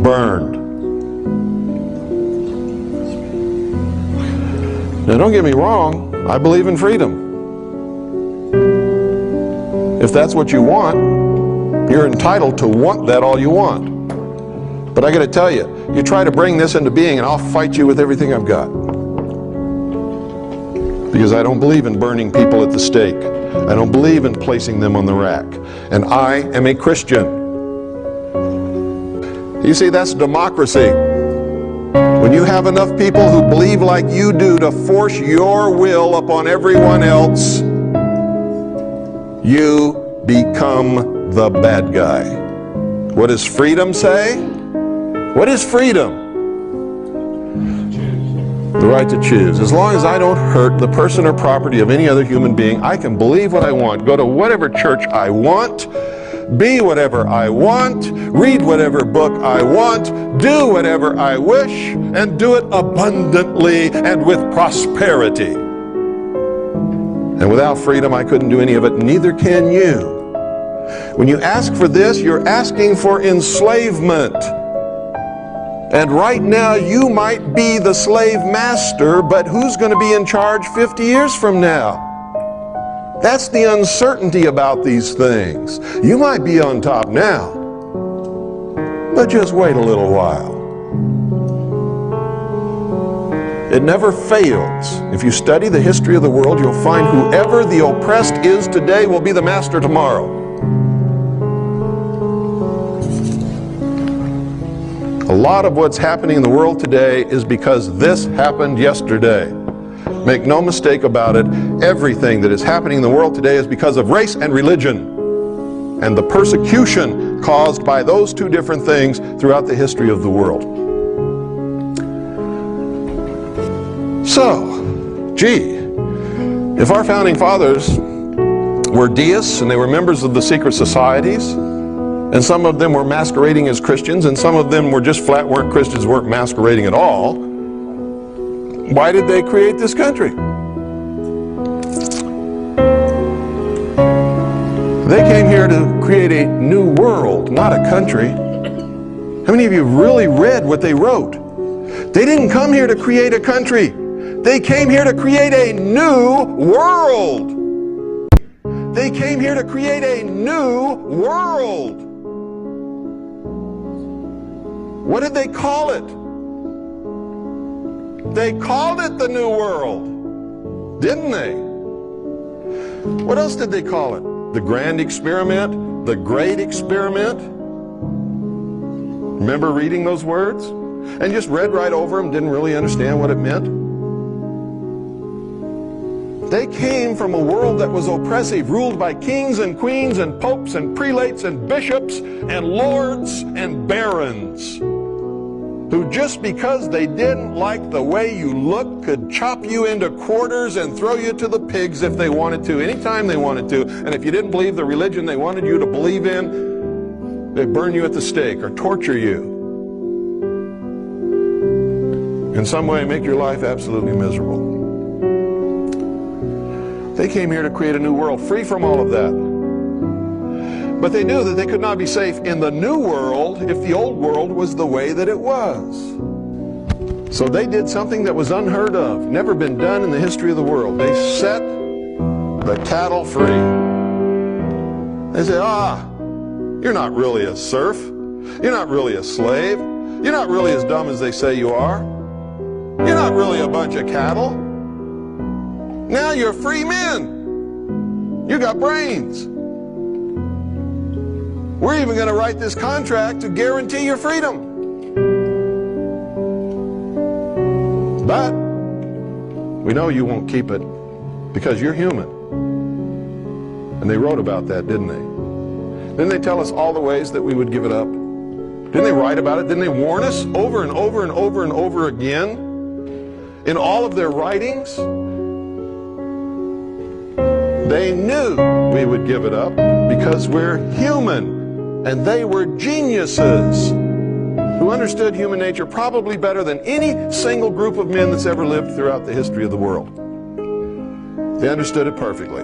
burned. Now don't get me wrong, I believe in freedom. If that's what you want, you're entitled to want that all you want. But I got to tell you, you try to bring this into being and I'll fight you with everything I've got. Because I don't believe in burning people at the stake. I don't believe in placing them on the rack. And I am a Christian. You see, that's democracy. When you have enough people who believe like you do to force your will upon everyone else, you become the bad guy. What does freedom say? What is freedom? The right to choose. As long as I don't hurt the person or property of any other human being, I can believe what I want, go to whatever church I want, be whatever I want, read whatever book I want, do whatever I wish, and do it abundantly and with prosperity. And without freedom, I couldn't do any of it, neither can you. When you ask for this, you're asking for enslavement. And right now, you might be the slave master, but who's going to be in charge 50 years from now? That's the uncertainty about these things. You might be on top now, but just wait a little while. It never fails. If you study the history of the world, you'll find whoever the oppressed is today will be the master tomorrow. A lot of what's happening in the world today is because this happened yesterday. Make no mistake about it, everything that is happening in the world today is because of race and religion and the persecution caused by those two different things throughout the history of the world. So, gee, if our founding fathers were deists and they were members of the secret societies, and some of them were masquerading as Christians, and some of them were just flat weren't Christians, weren't masquerading at all, why did they create this country? They came here to create a new world, not a country. How many of you really read what they wrote? They didn't come here to create a country. They came here to create a new world. They came here to create a new world. What did they call it? They called it the New World, didn't they? What else did they call it? The Grand Experiment? The Great Experiment? Remember reading those words? And just read right over them, didn't really understand what it meant? They came from a world that was oppressive, ruled by kings and queens and popes and prelates and bishops and lords and barons, who just because they didn't like the way you looked could chop you into quarters and throw you to the pigs if they wanted to, anytime they wanted to. And if you didn't believe the religion they wanted you to believe in, they'd burn you at the stake or torture you. In some way, make your life absolutely miserable. They came here to create a new world, free from all of that. But they knew that they could not be safe in the new world if the old world was the way that it was. So they did something that was unheard of, never been done in the history of the world. They set the cattle free. They said, you're not really a serf. You're not really a slave. You're not really as dumb as they say you are. You're not really a bunch of cattle. Now you're free men. You got brains. We're even going to write this contract to guarantee your freedom. But we know you won't keep it because you're human. And they wrote about that, didn't they? Didn't they tell us all the ways that we would give it up? Didn't they write about it? Didn't they warn us over and over and over and over again in all of their writings? They knew we would give it up because we're human. And they were geniuses who understood human nature probably better than any single group of men that's ever lived throughout the history of the world. They understood it perfectly.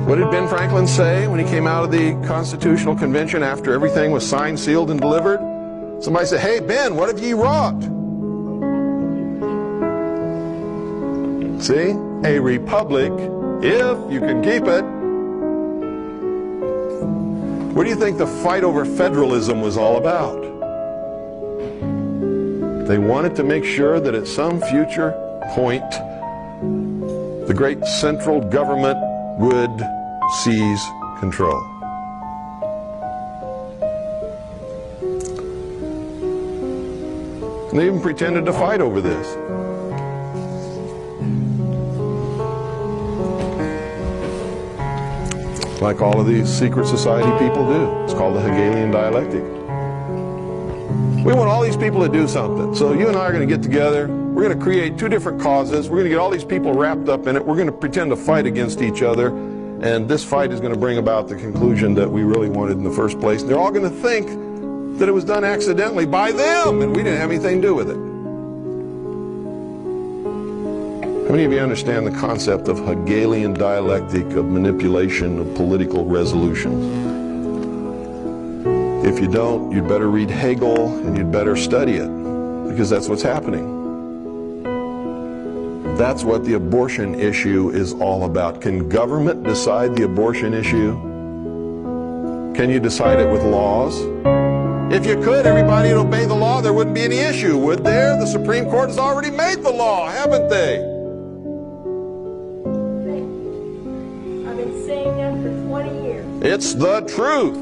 What did Ben Franklin say when he came out of the Constitutional Convention after everything was signed, sealed, and delivered? Somebody said, "Hey, Ben, what have ye wrought?" See? A republic, if you can keep it. What do you think the fight over federalism was all about? They wanted to make sure that at some future point, the great central government would seize control. And they even pretended to fight over this. Like all of these secret society people do. It's called the Hegelian dialectic. We want all these people to do something. So you and I are going to get together. We're going to create two different causes. We're going to get all these people wrapped up in it. We're going to pretend to fight against each other. And this fight is going to bring about the conclusion that we really wanted in the first place. And they're all going to think that it was done accidentally by them and we didn't have anything to do with it. How many of you understand the concept of Hegelian dialectic of manipulation of political resolutions? If you don't, you'd better read Hegel and you'd better study it, because that's what's happening. That's what the abortion issue is all about. Can government decide the abortion issue? Can you decide it with laws? If you could, everybody would obey the law, there wouldn't be any issue, would there? The Supreme Court has already made the law, haven't they? It's the truth.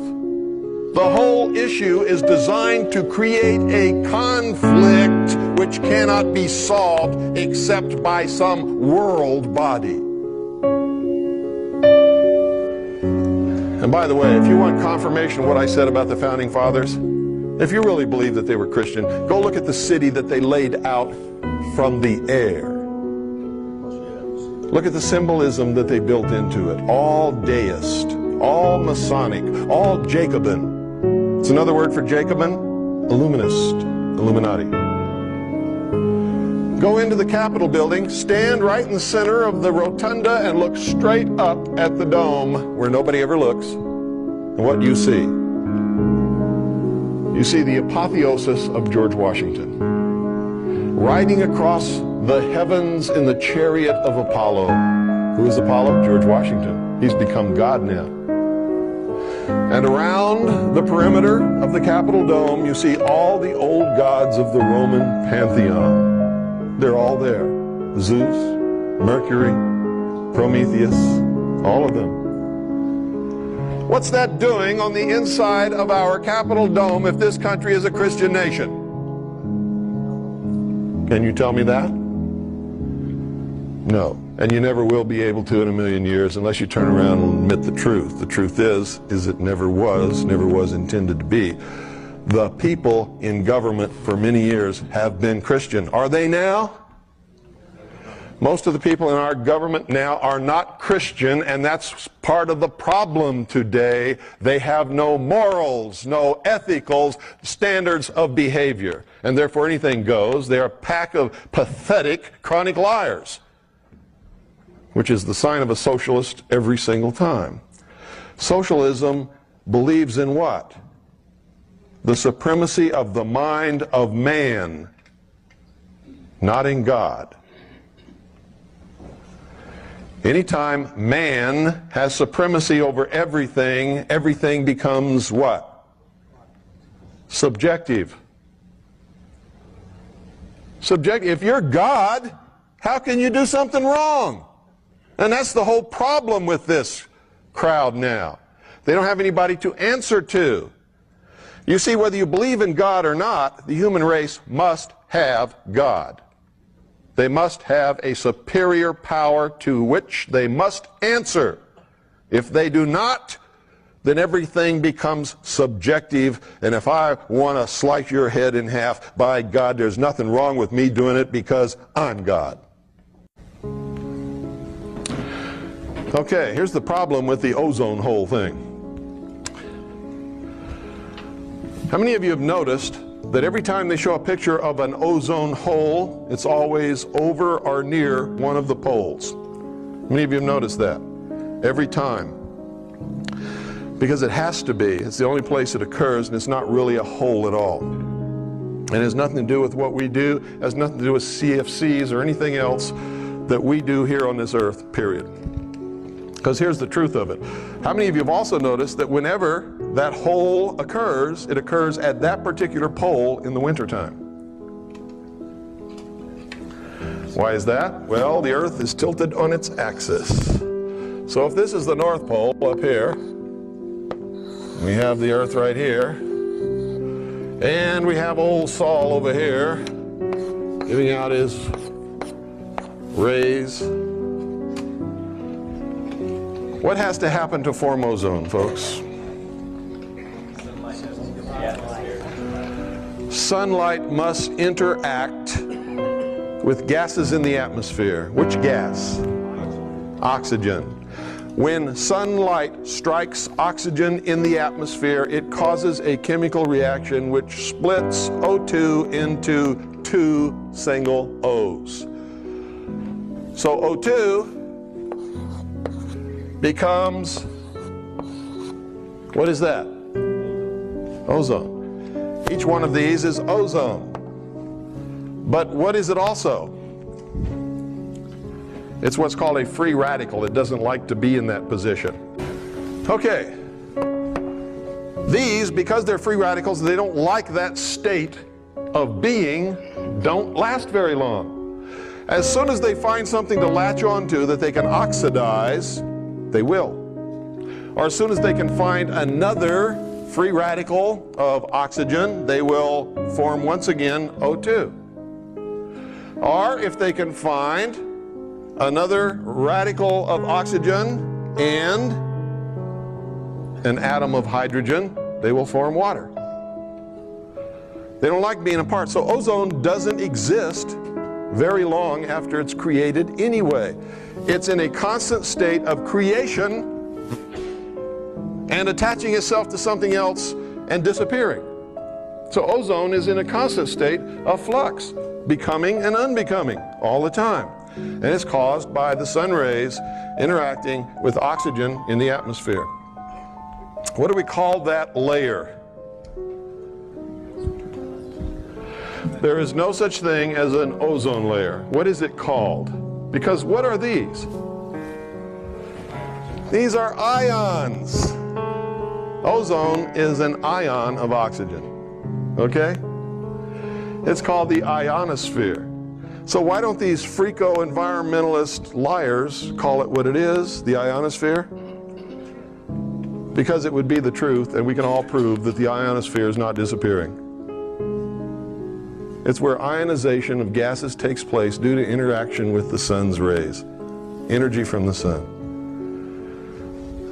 The whole issue is designed to create a conflict which cannot be solved except by some world body. And by the way, if you want confirmation of what I said about the Founding Fathers, if you really believe that they were Christian, go look at the city that they laid out from the air. Look at the symbolism that they built into it. All deist. All Masonic, all Jacobin. It's another word for Jacobin, Illuminist, Illuminati. Go into the Capitol building, stand right in the center of the rotunda and look straight up at the dome where nobody ever looks. And what do you see? You see the apotheosis of George Washington. riding across the heavens in the chariot of Apollo. Who is Apollo? George Washington. He's become God now. And around the perimeter of the Capitol Dome, you see all the old gods of the Roman pantheon. They're all there. Zeus, Mercury, Prometheus, all of them. What's that doing on the inside of our Capitol Dome if this country is a Christian nation? Can you tell me that? No. And you never will be able to in a million years unless you turn around and admit the truth. The truth is it never was intended to be. The people in government for many years have been Christian. Are they now? Most of the people in our government now are not Christian, and that's part of the problem today. They have no morals, no ethical standards of behavior, and therefore anything goes. They're a pack of pathetic, chronic liars, which is the sign of a socialist every single time. Socialism believes in what? The supremacy of the mind of man, not in God. Anytime man has supremacy over everything, everything becomes what? Subjective. If you're God, how can you do something wrong? And that's the whole problem with this crowd now. They don't have anybody to answer to. You see, whether you believe in God or not, the human race must have God. They must have a superior power to which they must answer. If they do not, then everything becomes subjective. And if I want to slice your head in half, by God, there's nothing wrong with me doing it because I'm God. Okay, here's the problem with the ozone hole thing. How many of you have noticed that every time they show a picture of an ozone hole, it's always over or near one of the poles? How many of you have noticed that? Every time. Because it has to be. It's the only place it occurs, and it's not really a hole at all. And it has nothing to do with what we do. It has nothing to do with CFCs or anything else that we do here on this earth, period. Because here's the truth of it. How many of you have also noticed that whenever that hole occurs, it occurs at that particular pole in the wintertime? Why is that? Well, the Earth is tilted on its axis. So if this is the North Pole up here, we have the Earth right here, and we have old Sol over here giving out his rays. What has to happen to form ozone, folks? Sunlight must interact with gases in the atmosphere. Which gas? Oxygen. When sunlight strikes oxygen in the atmosphere, it causes a chemical reaction which splits O2 into two single O's. So O2 becomes, what is that? Ozone. Each one of these is ozone. But what is it also? It's what's called a free radical. It doesn't like to be in that position. Okay. These, because they're free radicals, they don't like that state of being, don't last very long. As soon as they find something to latch onto that they can oxidize, they will. Or as soon as they can find another free radical of oxygen, they will form once again O2. Or if they can find another radical of oxygen and an atom of hydrogen, they will form water. They don't like being apart. So ozone doesn't exist very long after it's created anyway. It's in a constant state of creation and attaching itself to something else and disappearing. So ozone is in a constant state of flux, becoming and unbecoming all the time. And it's caused by the sun rays interacting with oxygen in the atmosphere. What do we call that layer? There is no such thing as an ozone layer. What is it called? Because what are these? These are ions. Ozone is an ion of oxygen. Okay? It's called the ionosphere. So why don't these freako-environmentalist liars call it what it is, the ionosphere? Because it would be the truth, and we can all prove that the ionosphere is not disappearing. It's where ionization of gases takes place due to interaction with the sun's rays. Energy from the sun.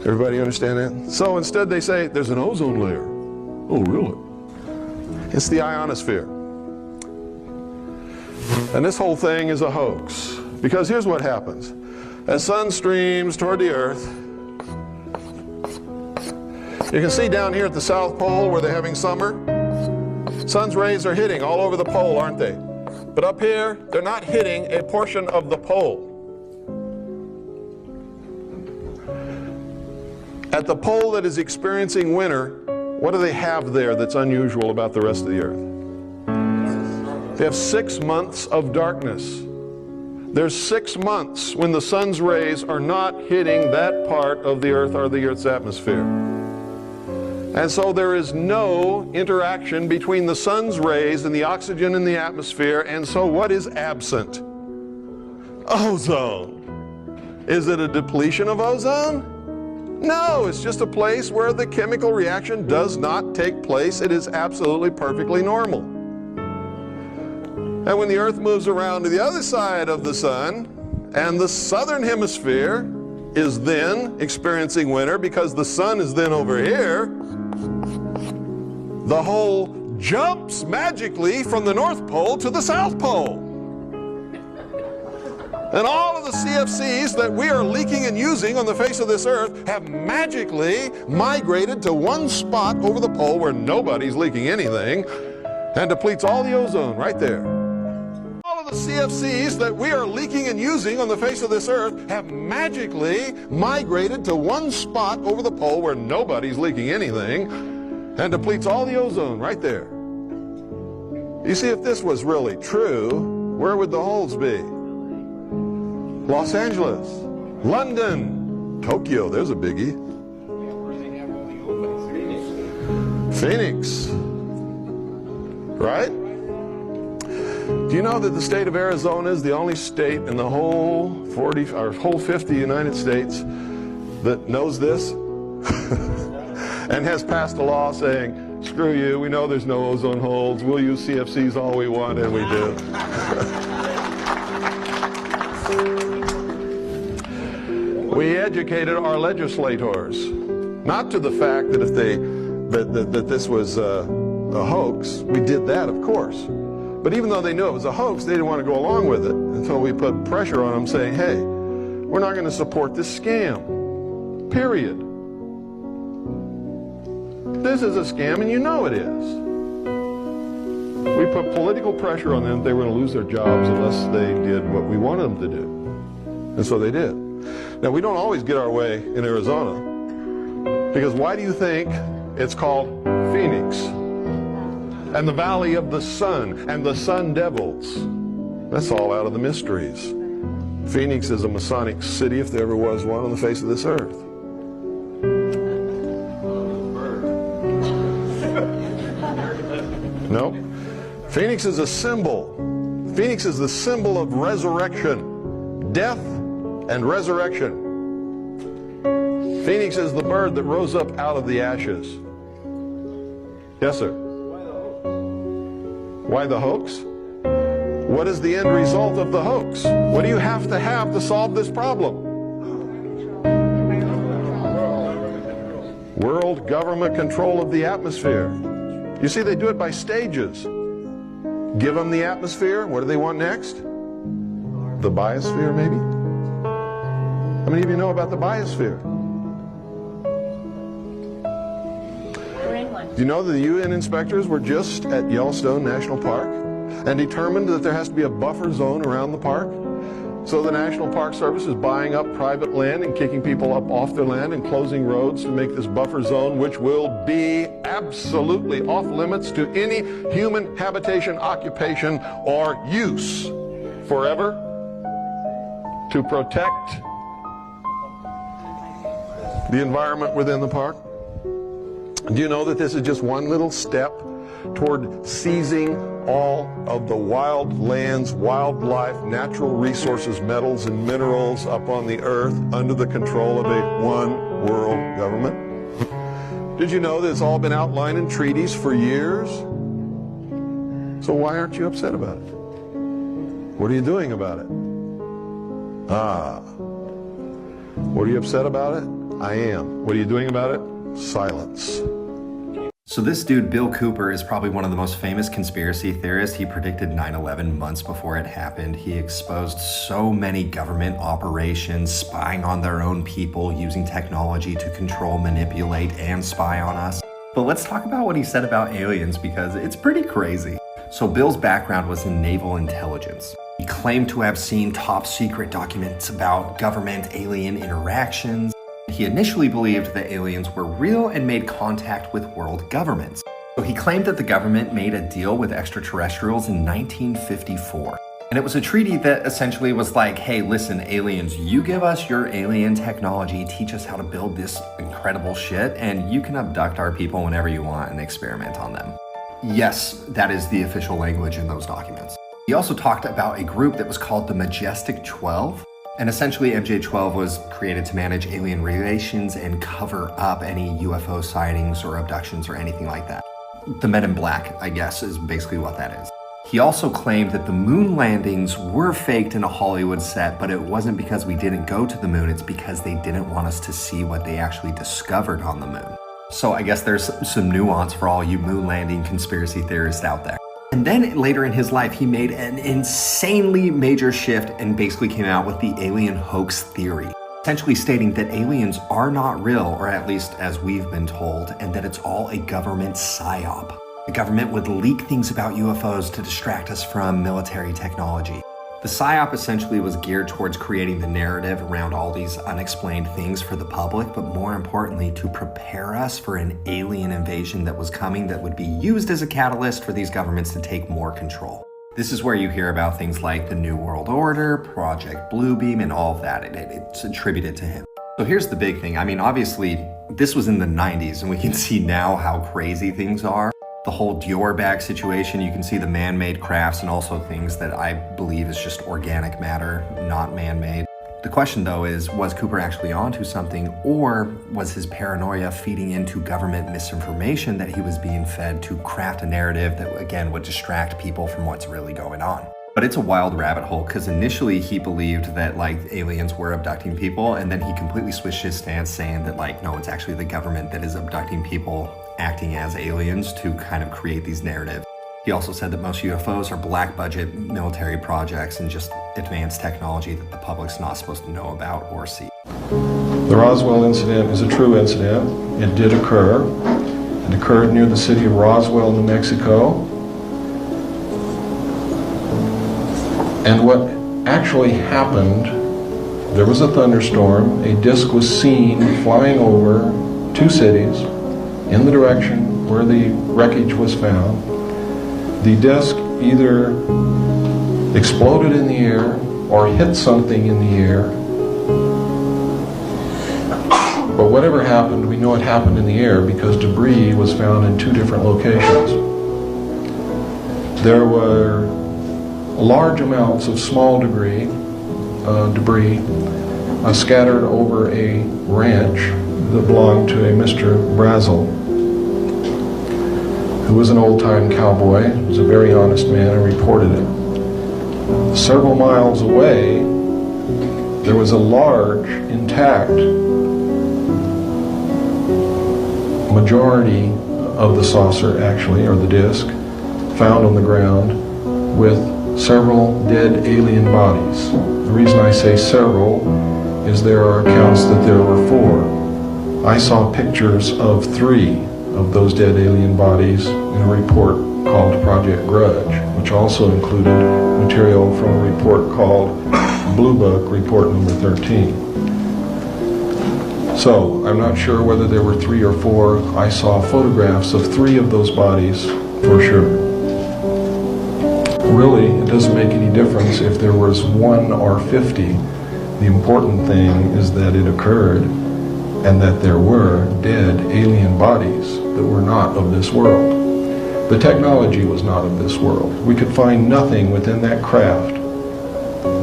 Everybody understand that? So instead they say, there's an ozone layer. Oh, really? It's the ionosphere. And this whole thing is a hoax. Because here's what happens. As sun streams toward the Earth, you can see down here at the South Pole where they're having summer, sun's rays are hitting all over the pole, aren't they? But up here, they're not hitting a portion of the pole. At the pole that is experiencing winter, what do they have there that's unusual about the rest of the Earth? They have 6 months of darkness. There's 6 months when the sun's rays are not hitting that part of the Earth or the Earth's atmosphere. And so there is no interaction between the sun's rays and the oxygen in the atmosphere, and so what is absent? Ozone. Is it a depletion of ozone? No, it's just a place where the chemical reaction does not take place. It is absolutely perfectly normal. And when the Earth moves around to the other side of the sun, and the southern hemisphere is then experiencing winter because the sun is then over here, the hole jumps magically from the North Pole to the South Pole. And all of the CFCs that we are leaking and using on the face of this Earth have magically migrated to one spot over the pole where nobody's leaking anything and depletes all the ozone right there. All of the CFCs that we are leaking and using on the face of this Earth have magically migrated to one spot over the pole where nobody's leaking anything and depletes all the ozone right there. You see, if this was really true, where would the holes be? Los Angeles, London, Tokyo, there's a biggie. Phoenix, right? Do you know that the state of Arizona is the only state in the whole 50 United States that knows this and has passed a law saying, screw you, we know there's no ozone holes, we'll use CFCs all we want, and we do. We educated our legislators, not to the fact that if that this was a hoax. We did that, of course. But even though they knew it was a hoax, they didn't want to go along with it until we put pressure on them saying, hey, we're not going to support this scam, period. This is a scam and you know it is. We put political pressure on them. They were going to lose their jobs unless they did what we wanted them to do. And so they did. Now, we don't always get our way in Arizona, because why do you think it's called Phoenix? And the Valley of the Sun, and the Sun Devils? That's all out of the mysteries. Phoenix is a Masonic city, if there ever was one, on the face of this earth. Nope. Phoenix is a symbol. Phoenix is the symbol of resurrection, death and resurrection. Phoenix is the bird that rose up out of the ashes. Yes, sir. Why the hoax? What is the end result of the hoax? What do you have to solve this problem? World government control of the atmosphere. You see, they do it by stages. Give them the atmosphere. What do they want next? The biosphere, maybe? How many of you know about the biosphere? Do you know that the UN inspectors were just at Yellowstone National Park and determined that there has to be a buffer zone around the park So the National Park Service is buying up private land and kicking people up off their land and closing roads to make this buffer zone, which will be absolutely off limits to any human habitation, occupation, or use forever, to protect the environment within the park. Do you know that this is just one little step toward seizing all of the wild lands, wildlife, natural resources, metals, and minerals up on the earth under the control of a one world government? Did you know that it's all been outlined in treaties for years? So why aren't you upset about it? What are you doing about it? What are you upset about it? I am. What are you doing about it? Silence. So this dude, Bill Cooper, is probably one of the most famous conspiracy theorists. He predicted 9/11 months before it happened. He exposed so many government operations, spying on their own people, using technology to control, manipulate, and spy on us. But let's talk about what he said about aliens, because it's pretty crazy. So Bill's background was in naval intelligence. He claimed to have seen top secret documents about government-alien interactions. He initially believed that aliens were real and made contact with world governments. So he claimed that the government made a deal with extraterrestrials in 1954. And it was a treaty that essentially was like, hey, listen, aliens, you give us your alien technology, teach us how to build this incredible shit, and you can abduct our people whenever you want and experiment on them. Yes, that is the official language in those documents. He also talked about a group that was called the Majestic 12. And essentially, MJ-12 was created to manage alien relations and cover up any UFO sightings or abductions or anything like that. The Men in Black, I guess, is basically what that is. He also claimed that the moon landings were faked in a Hollywood set, but it wasn't because we didn't go to the moon, it's because they didn't want us to see what they actually discovered on the moon. So I guess there's some nuance for all you moon landing conspiracy theorists out there. And then later in his life, he made an insanely major shift and basically came out with the alien hoax theory, essentially stating that aliens are not real, or at least as we've been told, and that it's all a government psyop. The government would leak things about UFOs to distract us from military technology. The psyop essentially was geared towards creating the narrative around all these unexplained things for the public, but more importantly, to prepare us for an alien invasion that was coming that would be used as a catalyst for these governments to take more control. This is where you hear about things like the New World Order, Project Bluebeam, and all of that. It's attributed to him. So here's the big thing. I mean, obviously, this was in the 90s, and we can see now how crazy things are. The whole Dior bag situation, you can see the man-made crafts and also things that I believe is just organic matter, not man-made. The question though is, was Cooper actually onto something, or was his paranoia feeding into government misinformation that he was being fed to craft a narrative that again would distract people from what's really going on? But it's a wild rabbit hole, because initially he believed that like aliens were abducting people, and then he completely switched his stance saying that like, no, it's actually the government that is abducting people acting as aliens to kind of create these narratives. He also said that most UFOs are black budget military projects and just advanced technology that the public's not supposed to know about or see. The Roswell incident is a true incident. It did occur. It occurred near the city of Roswell, New Mexico. And what actually happened, there was a thunderstorm, a disc was seen flying over two cities in the direction where the wreckage was found. The disc either exploded in the air or hit something in the air. But whatever happened, we know it happened in the air because debris was found in two different locations. There were large amounts of small debris scattered over a ranch that belonged to a Mr. Brazel, who was an old-time cowboy. He was a very honest man and reported it. Several miles away, there was a large, intact majority of the saucer, actually, or the disc, found on the ground with several dead alien bodies. The reason I say several is there are accounts that there were 4. I saw pictures of 3 of those dead alien bodies in a report called Project Grudge, which also included material from a report called Blue Book report number 13. So, I'm not sure whether there were 3 or 4. I saw photographs of 3 of those bodies for sure. Really, it doesn't make any difference if there was 1 or 50. The important thing is that it occurred and that there were dead alien bodies that were not of this world. The technology was not of this world. We could find nothing within that craft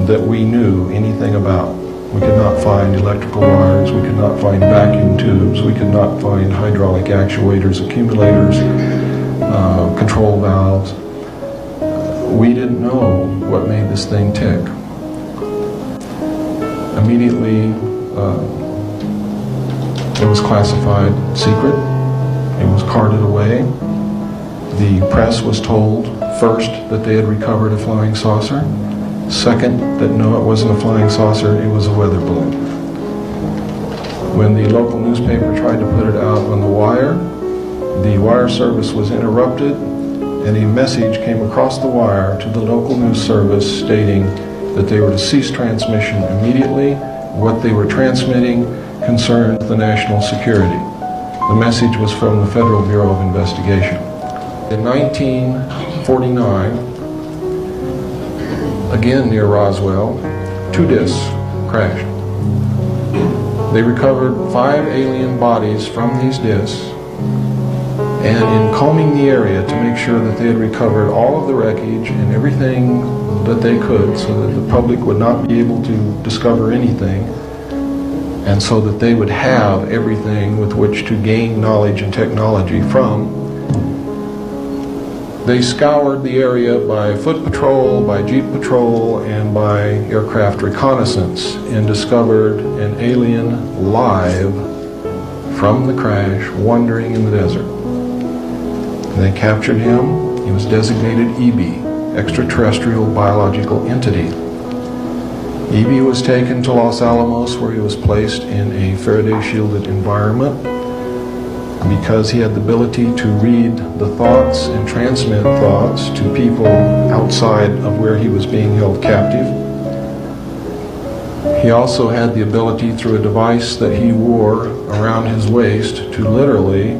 that we knew anything about. We could not find electrical wires, we could not find vacuum tubes, we could not find hydraulic actuators, accumulators, control valves. We didn't know what made this thing tick. Immediately, it was classified secret. It was carted away. The press was told first that they had recovered a flying saucer. Second, that no, it wasn't a flying saucer, it was a weather balloon. When the local newspaper tried to put it out on the wire service was interrupted, and a message came across the wire to the local news service stating that they were to cease transmission immediately. What they were transmitting concerned the national security. The message was from the Federal Bureau of Investigation. In 1949, again near Roswell, 2 discs crashed. They recovered 5 alien bodies from these discs, and in combing the area to make sure that they had recovered all of the wreckage and everything that they could so that the public would not be able to discover anything, and so that they would have everything with which to gain knowledge and technology from, they scoured the area by foot patrol, by jeep patrol, and by aircraft reconnaissance, and discovered an alien live from the crash wandering in the desert. They captured him. He was designated EB, extraterrestrial biological entity. EB was taken to Los Alamos, where he was placed in a Faraday-shielded environment. Because he had the ability to read the thoughts and transmit thoughts to people outside of where he was being held captive. He also had the ability, through a device that he wore around his waist, to literally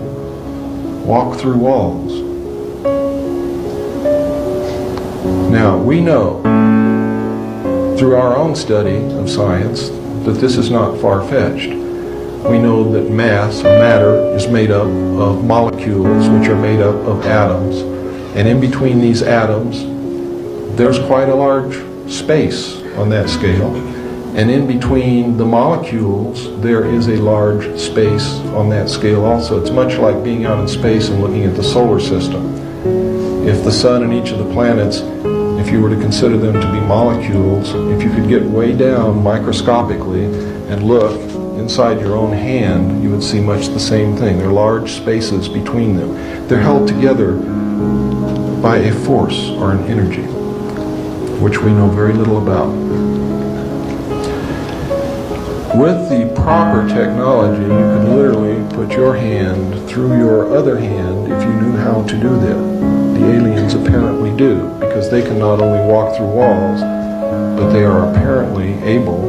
walk through walls. Now, we know through our own study of science that this is not far-fetched. We know that matter, is made up of molecules, which are made up of atoms. And in between these atoms, there's quite a large space on that scale. And in between the molecules, there is a large space on that scale also. It's much like being out in space and looking at the solar system. If the sun and each of the planets, if you were to consider them to be molecules, if you could get way down microscopically and look inside your own hand, you would see much the same thing. There are large spaces between them. They're held together by a force or an energy, which we know very little about. With the proper technology, you could literally put your hand through your other hand if you knew how to do that. The aliens apparently do, because they can not only walk through walls, but they are apparently able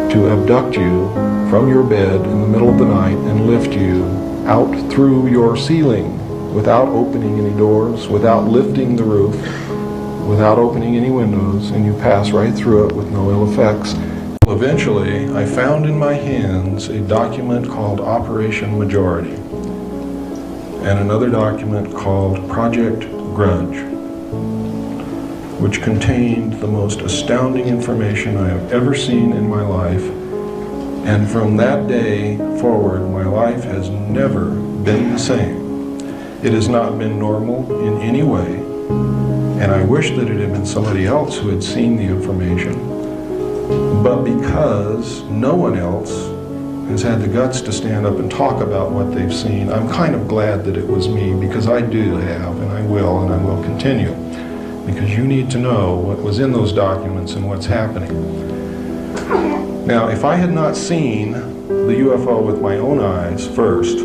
to abduct you from your bed in the middle of the night and lift you out through your ceiling without opening any doors, without lifting the roof, without opening any windows, and you pass right through it with no ill effects. Eventually, I found in my hands a document called Operation Majority and another document called Project Grudge, which contained the most astounding information I have ever seen in my life. And from that day forward, my life has never been the same. It has not been normal in any way, and I wish that it had been somebody else who had seen the information. But because no one else has had the guts to stand up and talk about what they've seen, I'm kind of glad that it was me, because I do have, and I will continue. Because you need to know what was in those documents and what's happening. Now, if I had not seen the UFO with my own eyes first,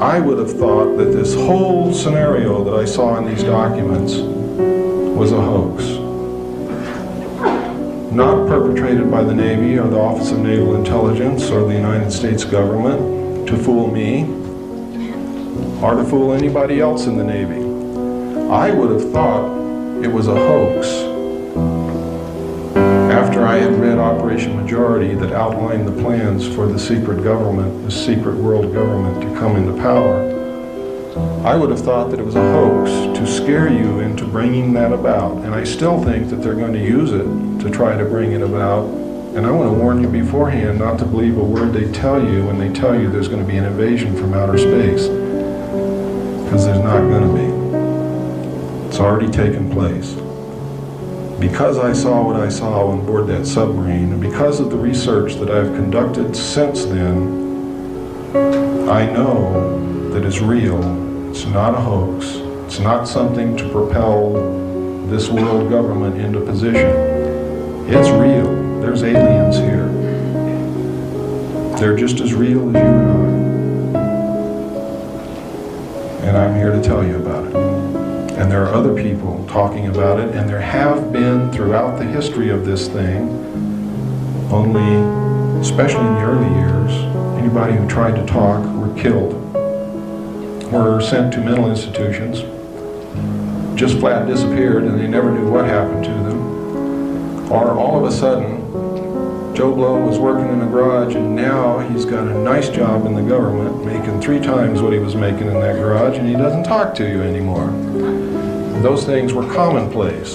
I would have thought that this whole scenario that I saw in these documents was a hoax. not perpetrated by the Navy or the Office of Naval Intelligence or the United States government to fool me or to fool anybody else in the Navy. I would have thought it was a hoax after I had read Operation Majority that outlined the plans for the secret government, the secret world government to come into power. I would have thought that it was a hoax to scare you into bringing that about, and I still think that they're going to use it to try to bring it about. And I want to warn you beforehand not to believe a word they tell you when they tell you there's going to be an invasion from outer space, because there's not going to be. It's already taken place. Because I saw what I saw on board that submarine, and because of the research that I've conducted since then, I know that it's real. It's not a hoax. It's not something to propel this world government into position. It's real. There's aliens here. They're just as real as you and I. And I'm here to tell you about it. And there are other people talking about it, and there have been throughout the history of this thing, only, especially in the early years, anybody who tried to talk were killed, were sent to mental institutions, just flat disappeared and they never knew what happened to them. Or all of a sudden, Joe Blow was working in a garage and now he's got a nice job in the government, making 3 times what he was making in that garage, and he doesn't talk to you anymore. Those things were commonplace.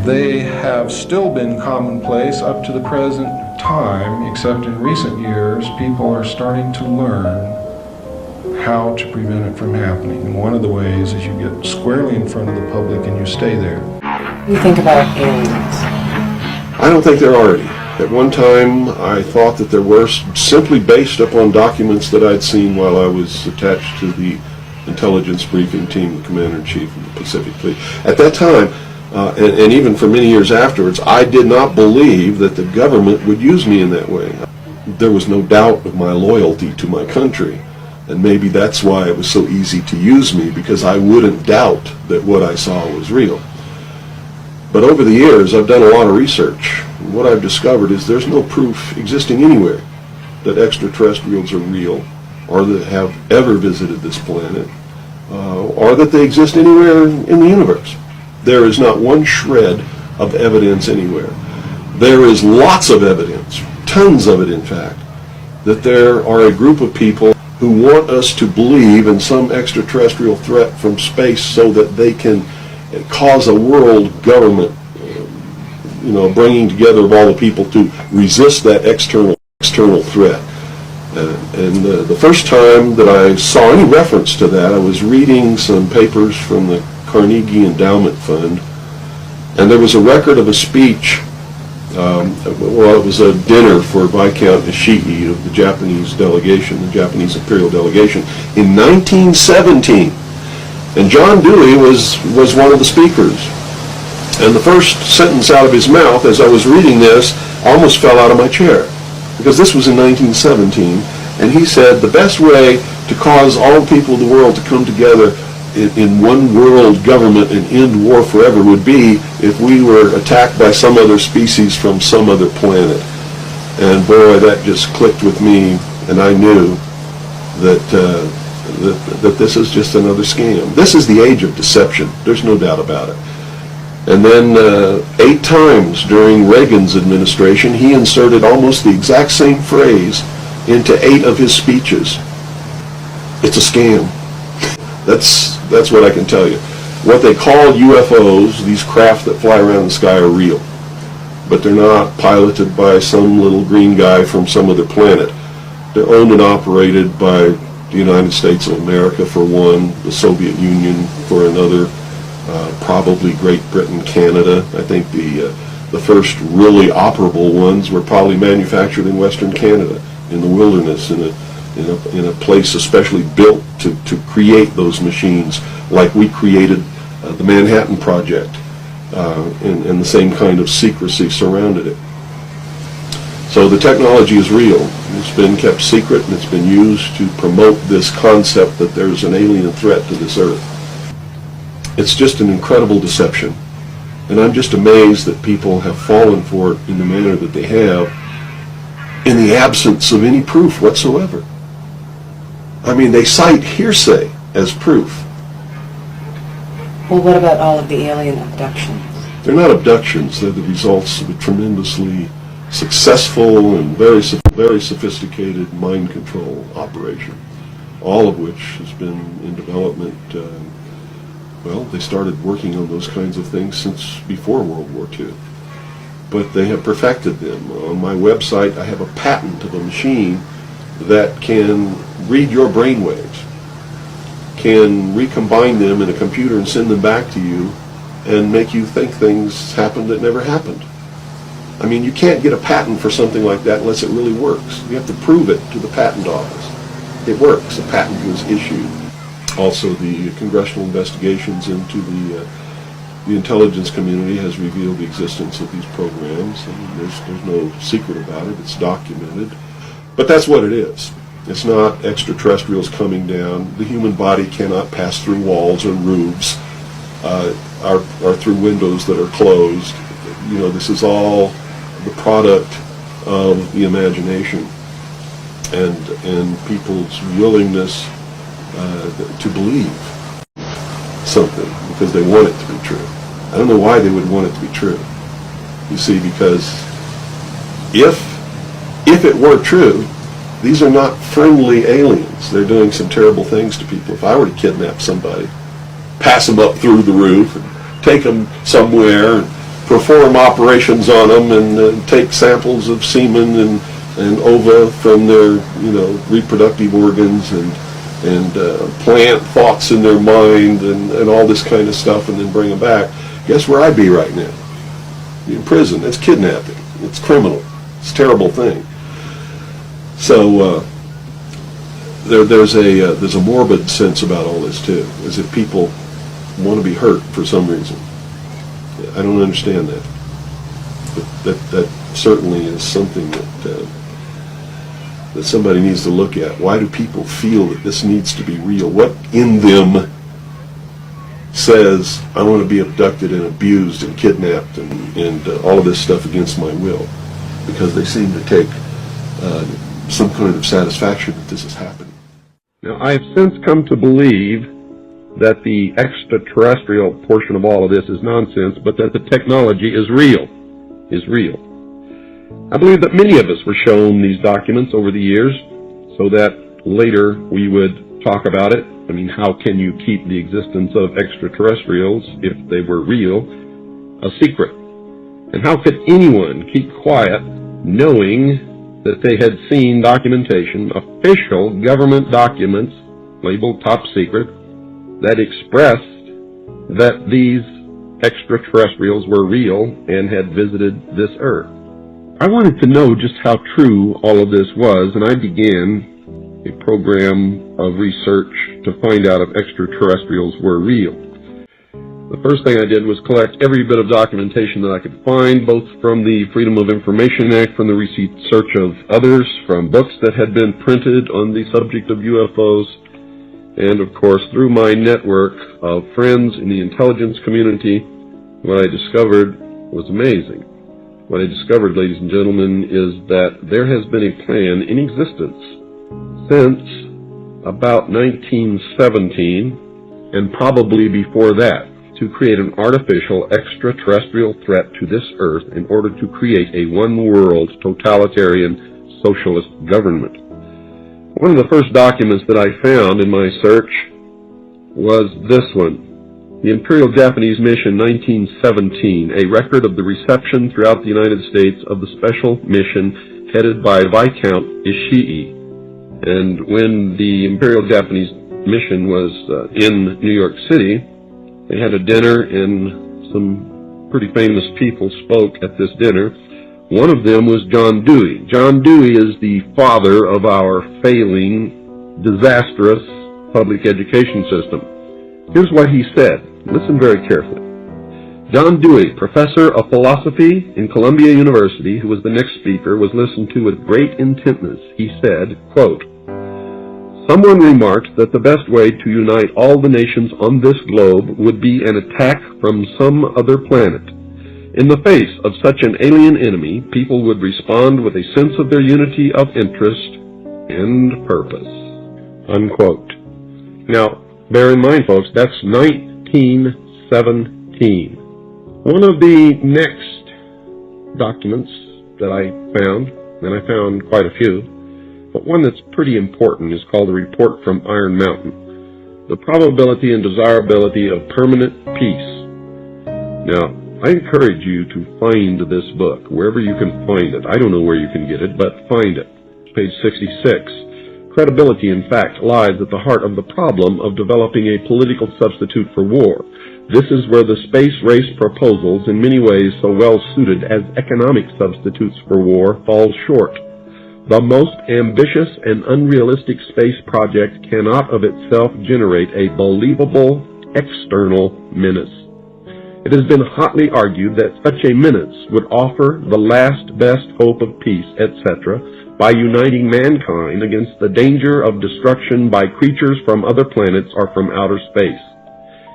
They have still been commonplace up to the present time, except in recent years, people are starting to learn how to prevent it from happening. And one of the ways is you get squarely in front of the public and you stay there. What do you think about aliens? I don't think there are any. At one time, I thought that there were, simply based upon documents that I'd seen while I was attached to the intelligence briefing team, the commander-in-chief of the Pacific Fleet. At that time, and even for many years afterwards, I did not believe that the government would use me in that way. There was no doubt of my loyalty to my country, and maybe that's why it was so easy to use me, because I wouldn't doubt that what I saw was real. But over the years, I've done a lot of research, and what I've discovered is there's no proof existing anywhere that extraterrestrials are real, or that have ever visited this planet, or that they exist anywhere in the universe. There is not one shred of evidence anywhere. There is lots of evidence, tons of it in fact, that there are a group of people who want us to believe in some extraterrestrial threat from space so that they can cause a world government, bringing together of all the people to resist that external threat. And the first time that I saw any reference to that, I was reading some papers from the Carnegie Endowment Fund, and there was a record of a speech, it was a dinner for Viscount Ishii of the Japanese delegation, the Japanese Imperial delegation, in 1917. And John Dewey was one of the speakers. And the first sentence out of his mouth as I was reading this, I almost fell out of my chair, because this was in 1917, and he said the best way to cause all people of the world to come together in one world government and end war forever would be if we were attacked by some other species from some other planet. And boy, that just clicked with me, and I knew that this is just another scam. This is the age of deception. There's no doubt about it. And then 8 times during Reagan's administration, he inserted almost the exact same phrase into 8 of his speeches. It's a scam. That's what I can tell you. What they call UFOs, these craft that fly around the sky, are real. But they're not piloted by some little green guy from some other planet. They're owned and operated by the United States of America for one, the Soviet Union for another, probably Great Britain, Canada. I think the first really operable ones were probably manufactured in Western Canada, in the wilderness, in a place especially built to create those machines, like we created the Manhattan Project, and the same kind of secrecy surrounded it. So the technology is real. It's been kept secret, and it's been used to promote this concept that there's an alien threat to this earth. It's just an incredible deception. And I'm just amazed that people have fallen for it in the manner that they have in the absence of any proof whatsoever. I mean, they cite hearsay as proof. Well, what about all of the alien abductions? They're not abductions. They're the results of a tremendously successful and very sophisticated mind control operation, all of which has been in development. Well, they started working on those kinds of things since before World War II. But they have perfected them. On my website, I have a patent of a machine that can read your brain waves, can recombine them in a computer and send them back to you and make you think things happened that never happened. I mean, you can't get a patent for something like that unless it really works. You have to prove it to the patent office. It works. A patent was issued. Also, the congressional investigations into the intelligence community has revealed the existence of these programs. I mean, there's no secret about it. It's documented. But that's what it is. It's not extraterrestrials coming down. The human body cannot pass through walls or roofs or through windows that are closed. You know, this is all the product of the imagination and people's willingness to believe something because they want it to be true. I don't know why they would want it to be true. You see, because if it were true, these are not friendly aliens. They're doing some terrible things to people. If I were to kidnap somebody, pass them up through the roof, and take them somewhere, and perform operations on them, and take samples of semen and ova from their, reproductive organs, and plant thoughts in their mind, and all this kind of stuff, and then bring them back, guess where I'd be right now? In prison. It's kidnapping. It's criminal. It's a terrible thing. So there's a morbid sense about all this too, as if people want to be hurt for some reason. I don't understand that. But that certainly is something that somebody needs to look at. Why do people feel that this needs to be real? What in them says I want to be abducted and abused and kidnapped and all of this stuff against my will? Because they seem to take some kind of satisfaction that this is happening. Now, I have since come to believe that the extraterrestrial portion of all of this is nonsense, but that the technology is real. I believe that many of us were shown these documents over the years so that later we would talk about it. I mean, how can you keep the existence of extraterrestrials, if they were real, a secret? And how could anyone keep quiet knowing that they had seen documentation, official government documents labeled top secret, that expressed that these extraterrestrials were real and had visited this earth? I wanted to know just how true all of this was, and I began a program of research to find out if extraterrestrials were real. The first thing I did was collect every bit of documentation that I could find, both from the Freedom of Information Act, from the research of others, from books that had been printed on the subject of UFOs, and of course through my network of friends in the intelligence community. What I discovered was amazing. What I discovered, ladies and gentlemen, is that there has been a plan in existence since about 1917, and probably before that, to create an artificial extraterrestrial threat to this earth in order to create a one-world totalitarian socialist government. One of the first documents that I found in my search was this one, the Imperial Japanese Mission 1917, a record of the reception throughout the United States of the special mission headed by Viscount Ishii. And when the Imperial Japanese Mission was in New York City, they had a dinner, and some pretty famous people spoke at this dinner. One of them was John Dewey. John Dewey is the father of our failing, disastrous public education system. Here's what he said. Listen very carefully. John Dewey, professor of philosophy in Columbia University, who was the next speaker, was listened to with great intentness. He said, quote, "Someone remarked that the best way to unite all the nations on this globe would be an attack from some other planet. In the face of such an alien enemy, people would respond with a sense of their unity of interest and purpose." Unquote. Now, bear in mind, folks, that's 1917. One of the next documents that I found, and I found quite a few, but one that's pretty important, is called the Report from Iron Mountain: The Probability and Desirability of Permanent Peace. Now, I encourage you to find this book, wherever you can find it. I don't know where you can get it, but find it. Page 66. Credibility, in fact, lies at the heart of the problem of developing a political substitute for war. This is where the space race proposals, in many ways so well suited as economic substitutes for war, fall short. The most ambitious and unrealistic space project cannot of itself generate a believable external menace. It has been hotly argued that such a menace would offer the last best hope of peace, etc., by uniting mankind against the danger of destruction by creatures from other planets or from outer space.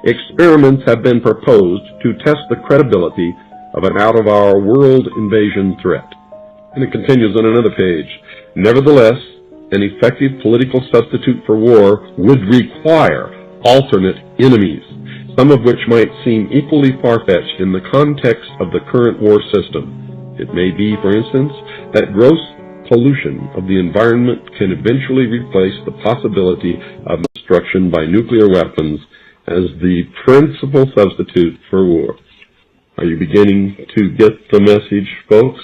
Experiments have been proposed to test the credibility of an out-of-our-world invasion threat. And it continues on another page. Nevertheless, an effective political substitute for war would require alternate enemies, some of which might seem equally far-fetched in the context of the current war system. It may be, for instance, that gross pollution of the environment can eventually replace the possibility of destruction by nuclear weapons as the principal substitute for war. Are you beginning to get the message, folks?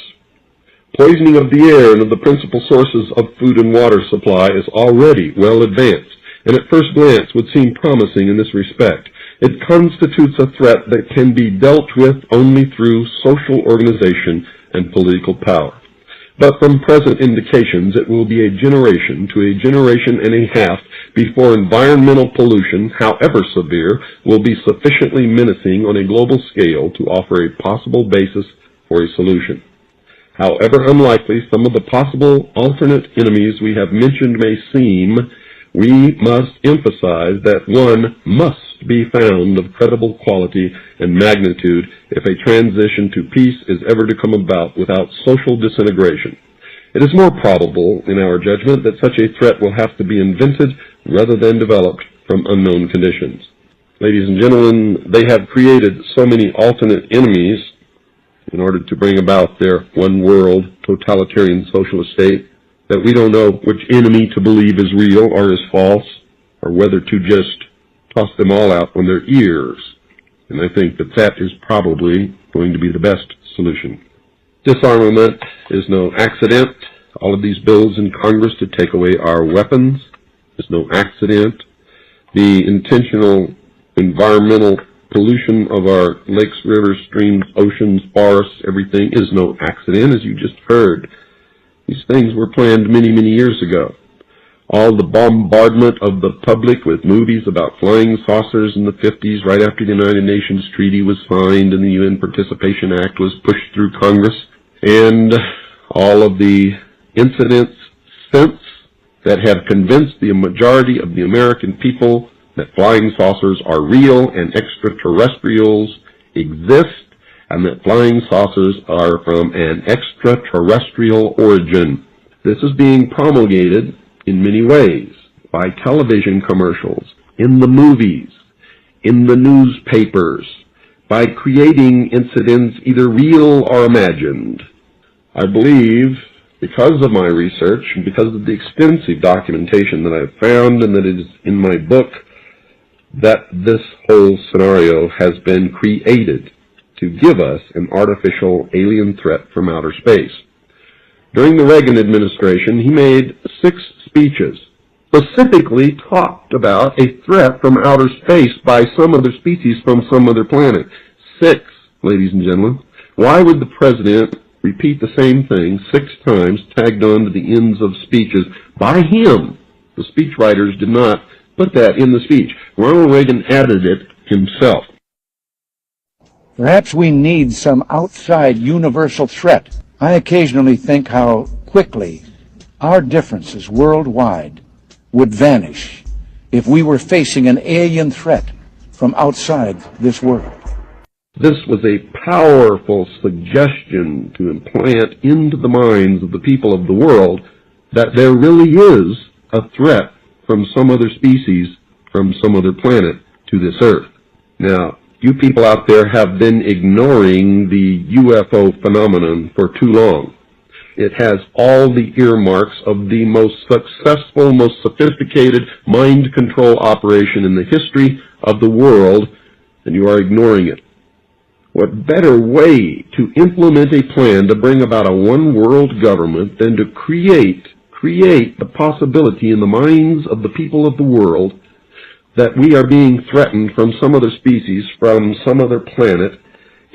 Poisoning of the air and of the principal sources of food and water supply is already well advanced, and at first glance would seem promising in this respect. It constitutes a threat that can be dealt with only through social organization and political power. But from present indications, it will be a generation to a generation and a half before environmental pollution, however severe, will be sufficiently menacing on a global scale to offer a possible basis for a solution. However unlikely some of the possible alternate enemies we have mentioned may seem, we must emphasize that one must be found of credible quality and magnitude if a transition to peace is ever to come about without social disintegration. It is more probable, in our judgment, that such a threat will have to be invented rather than developed from unknown conditions. Ladies and gentlemen, they have created so many alternate enemies in order to bring about their one-world totalitarian socialist state that we don't know which enemy to believe is real or is false, or whether to just toss them all out on their ears. And I think that that is probably going to be the best solution. Disarmament is no accident. All of these bills in Congress to take away our weapons is no accident. The intentional environmental pollution of our lakes, rivers, streams, oceans, forests, everything is no accident, as you just heard. These things were planned many, many years ago. All the bombardment of the public with movies about flying saucers in the 50s, right after the United Nations Treaty was signed and the UN Participation Act was pushed through Congress, and all of the incidents since that have convinced the majority of the American people that flying saucers are real and extraterrestrials exist, and that flying saucers are from an extraterrestrial origin. This is being promulgated in many ways, by television commercials, in the movies, in the newspapers, by creating incidents either real or imagined. I believe, because of my research, and because of the extensive documentation that I've found and that is in my book, that this whole scenario has been created to give us an artificial alien threat from outer space. During the Reagan administration, he made 6 speeches, specifically talked about a threat from outer space by some other species from some other planet. 6, ladies and gentlemen. Why would the president repeat the same thing 6 times, tagged on to the ends of speeches by him? The speechwriters did not put that in the speech. Ronald Reagan added it himself. Perhaps we need some outside universal threat. I occasionally think how quickly our differences worldwide would vanish if we were facing an alien threat from outside this world. This was a powerful suggestion to implant into the minds of the people of the world that there really is a threat from some other species, from some other planet to this Earth. Now, you people out there have been ignoring the UFO phenomenon for too long. It has all the earmarks of the most successful, most sophisticated mind control operation in the history of the world, and you are ignoring it. What better way to implement a plan to bring about a one-world government than to create the possibility in the minds of the people of the world that we are being threatened from some other species, from some other planet,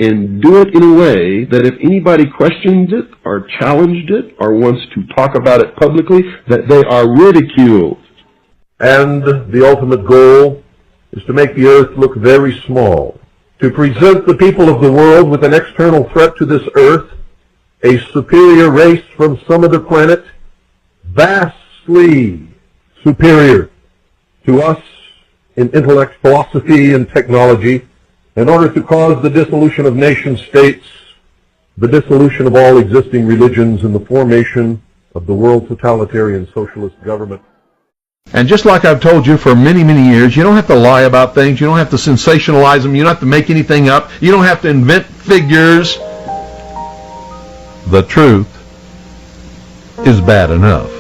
and do it in a way that if anybody questions it or challenged it or wants to talk about it publicly, that they are ridiculed. And the ultimate goal is to make the Earth look very small, to present the people of the world with an external threat to this Earth, a superior race from some other planet, vastly superior to us in intellect, philosophy, and technology, in order to cause the dissolution of nation-states, the dissolution of all existing religions, and the formation of the world totalitarian socialist government. And just like I've told you for many, many years, you don't have to lie about things. You don't have to sensationalize them. You don't have to make anything up. You don't have to invent figures. The truth is bad enough.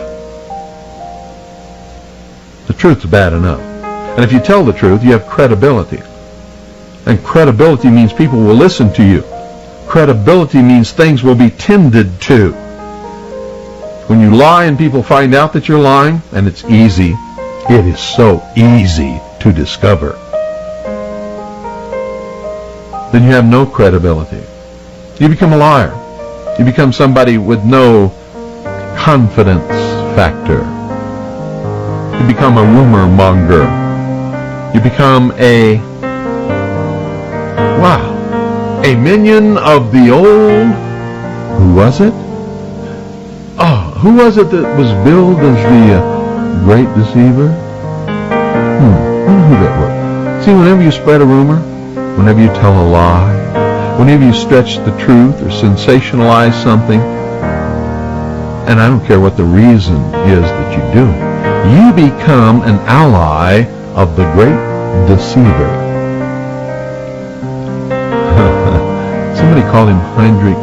The truth's bad enough. And if you tell the truth, you have credibility. And credibility means people will listen to you. Credibility means things will be tended to. When you lie and people find out that you're lying, and it's easy, it is so easy to discover, then you have no credibility. You become a liar. You become somebody with no confidence factor. You become a rumor monger. You become a minion of the old, who was it? Who was it that was billed as the great deceiver? I wonder who that was. See, whenever you spread a rumor, whenever you tell a lie, whenever you stretch the truth or sensationalize something, and I don't care what the reason is that you do, you become an ally of the great deceiver. Somebody called him Heinrich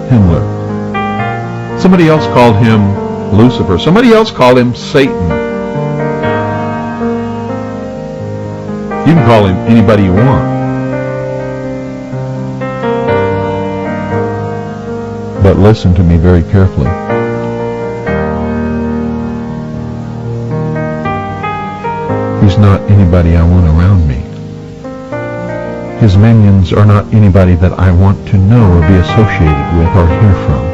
Himmler. Somebody else called him Lucifer. Somebody else called him Satan. You can call him anybody you want. But listen to me very carefully. He's not anybody I want around me. His minions are not anybody that I want to know or be associated with or hear from.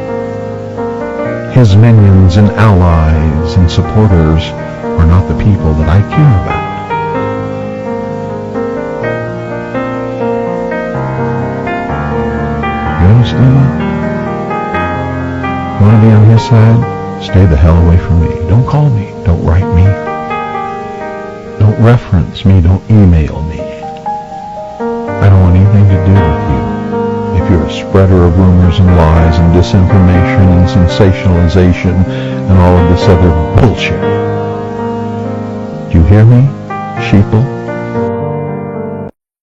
His minions and allies and supporters are not the people that I care about. You understand? You want to be on his side? Stay the hell away from me. Don't call me. Don't write me. Don't reference me. Don't email me. I don't want anything to do with you. If you're a spreader of rumors and lies and disinformation and sensationalization and all of this other bullshit. Do you hear me, sheeple?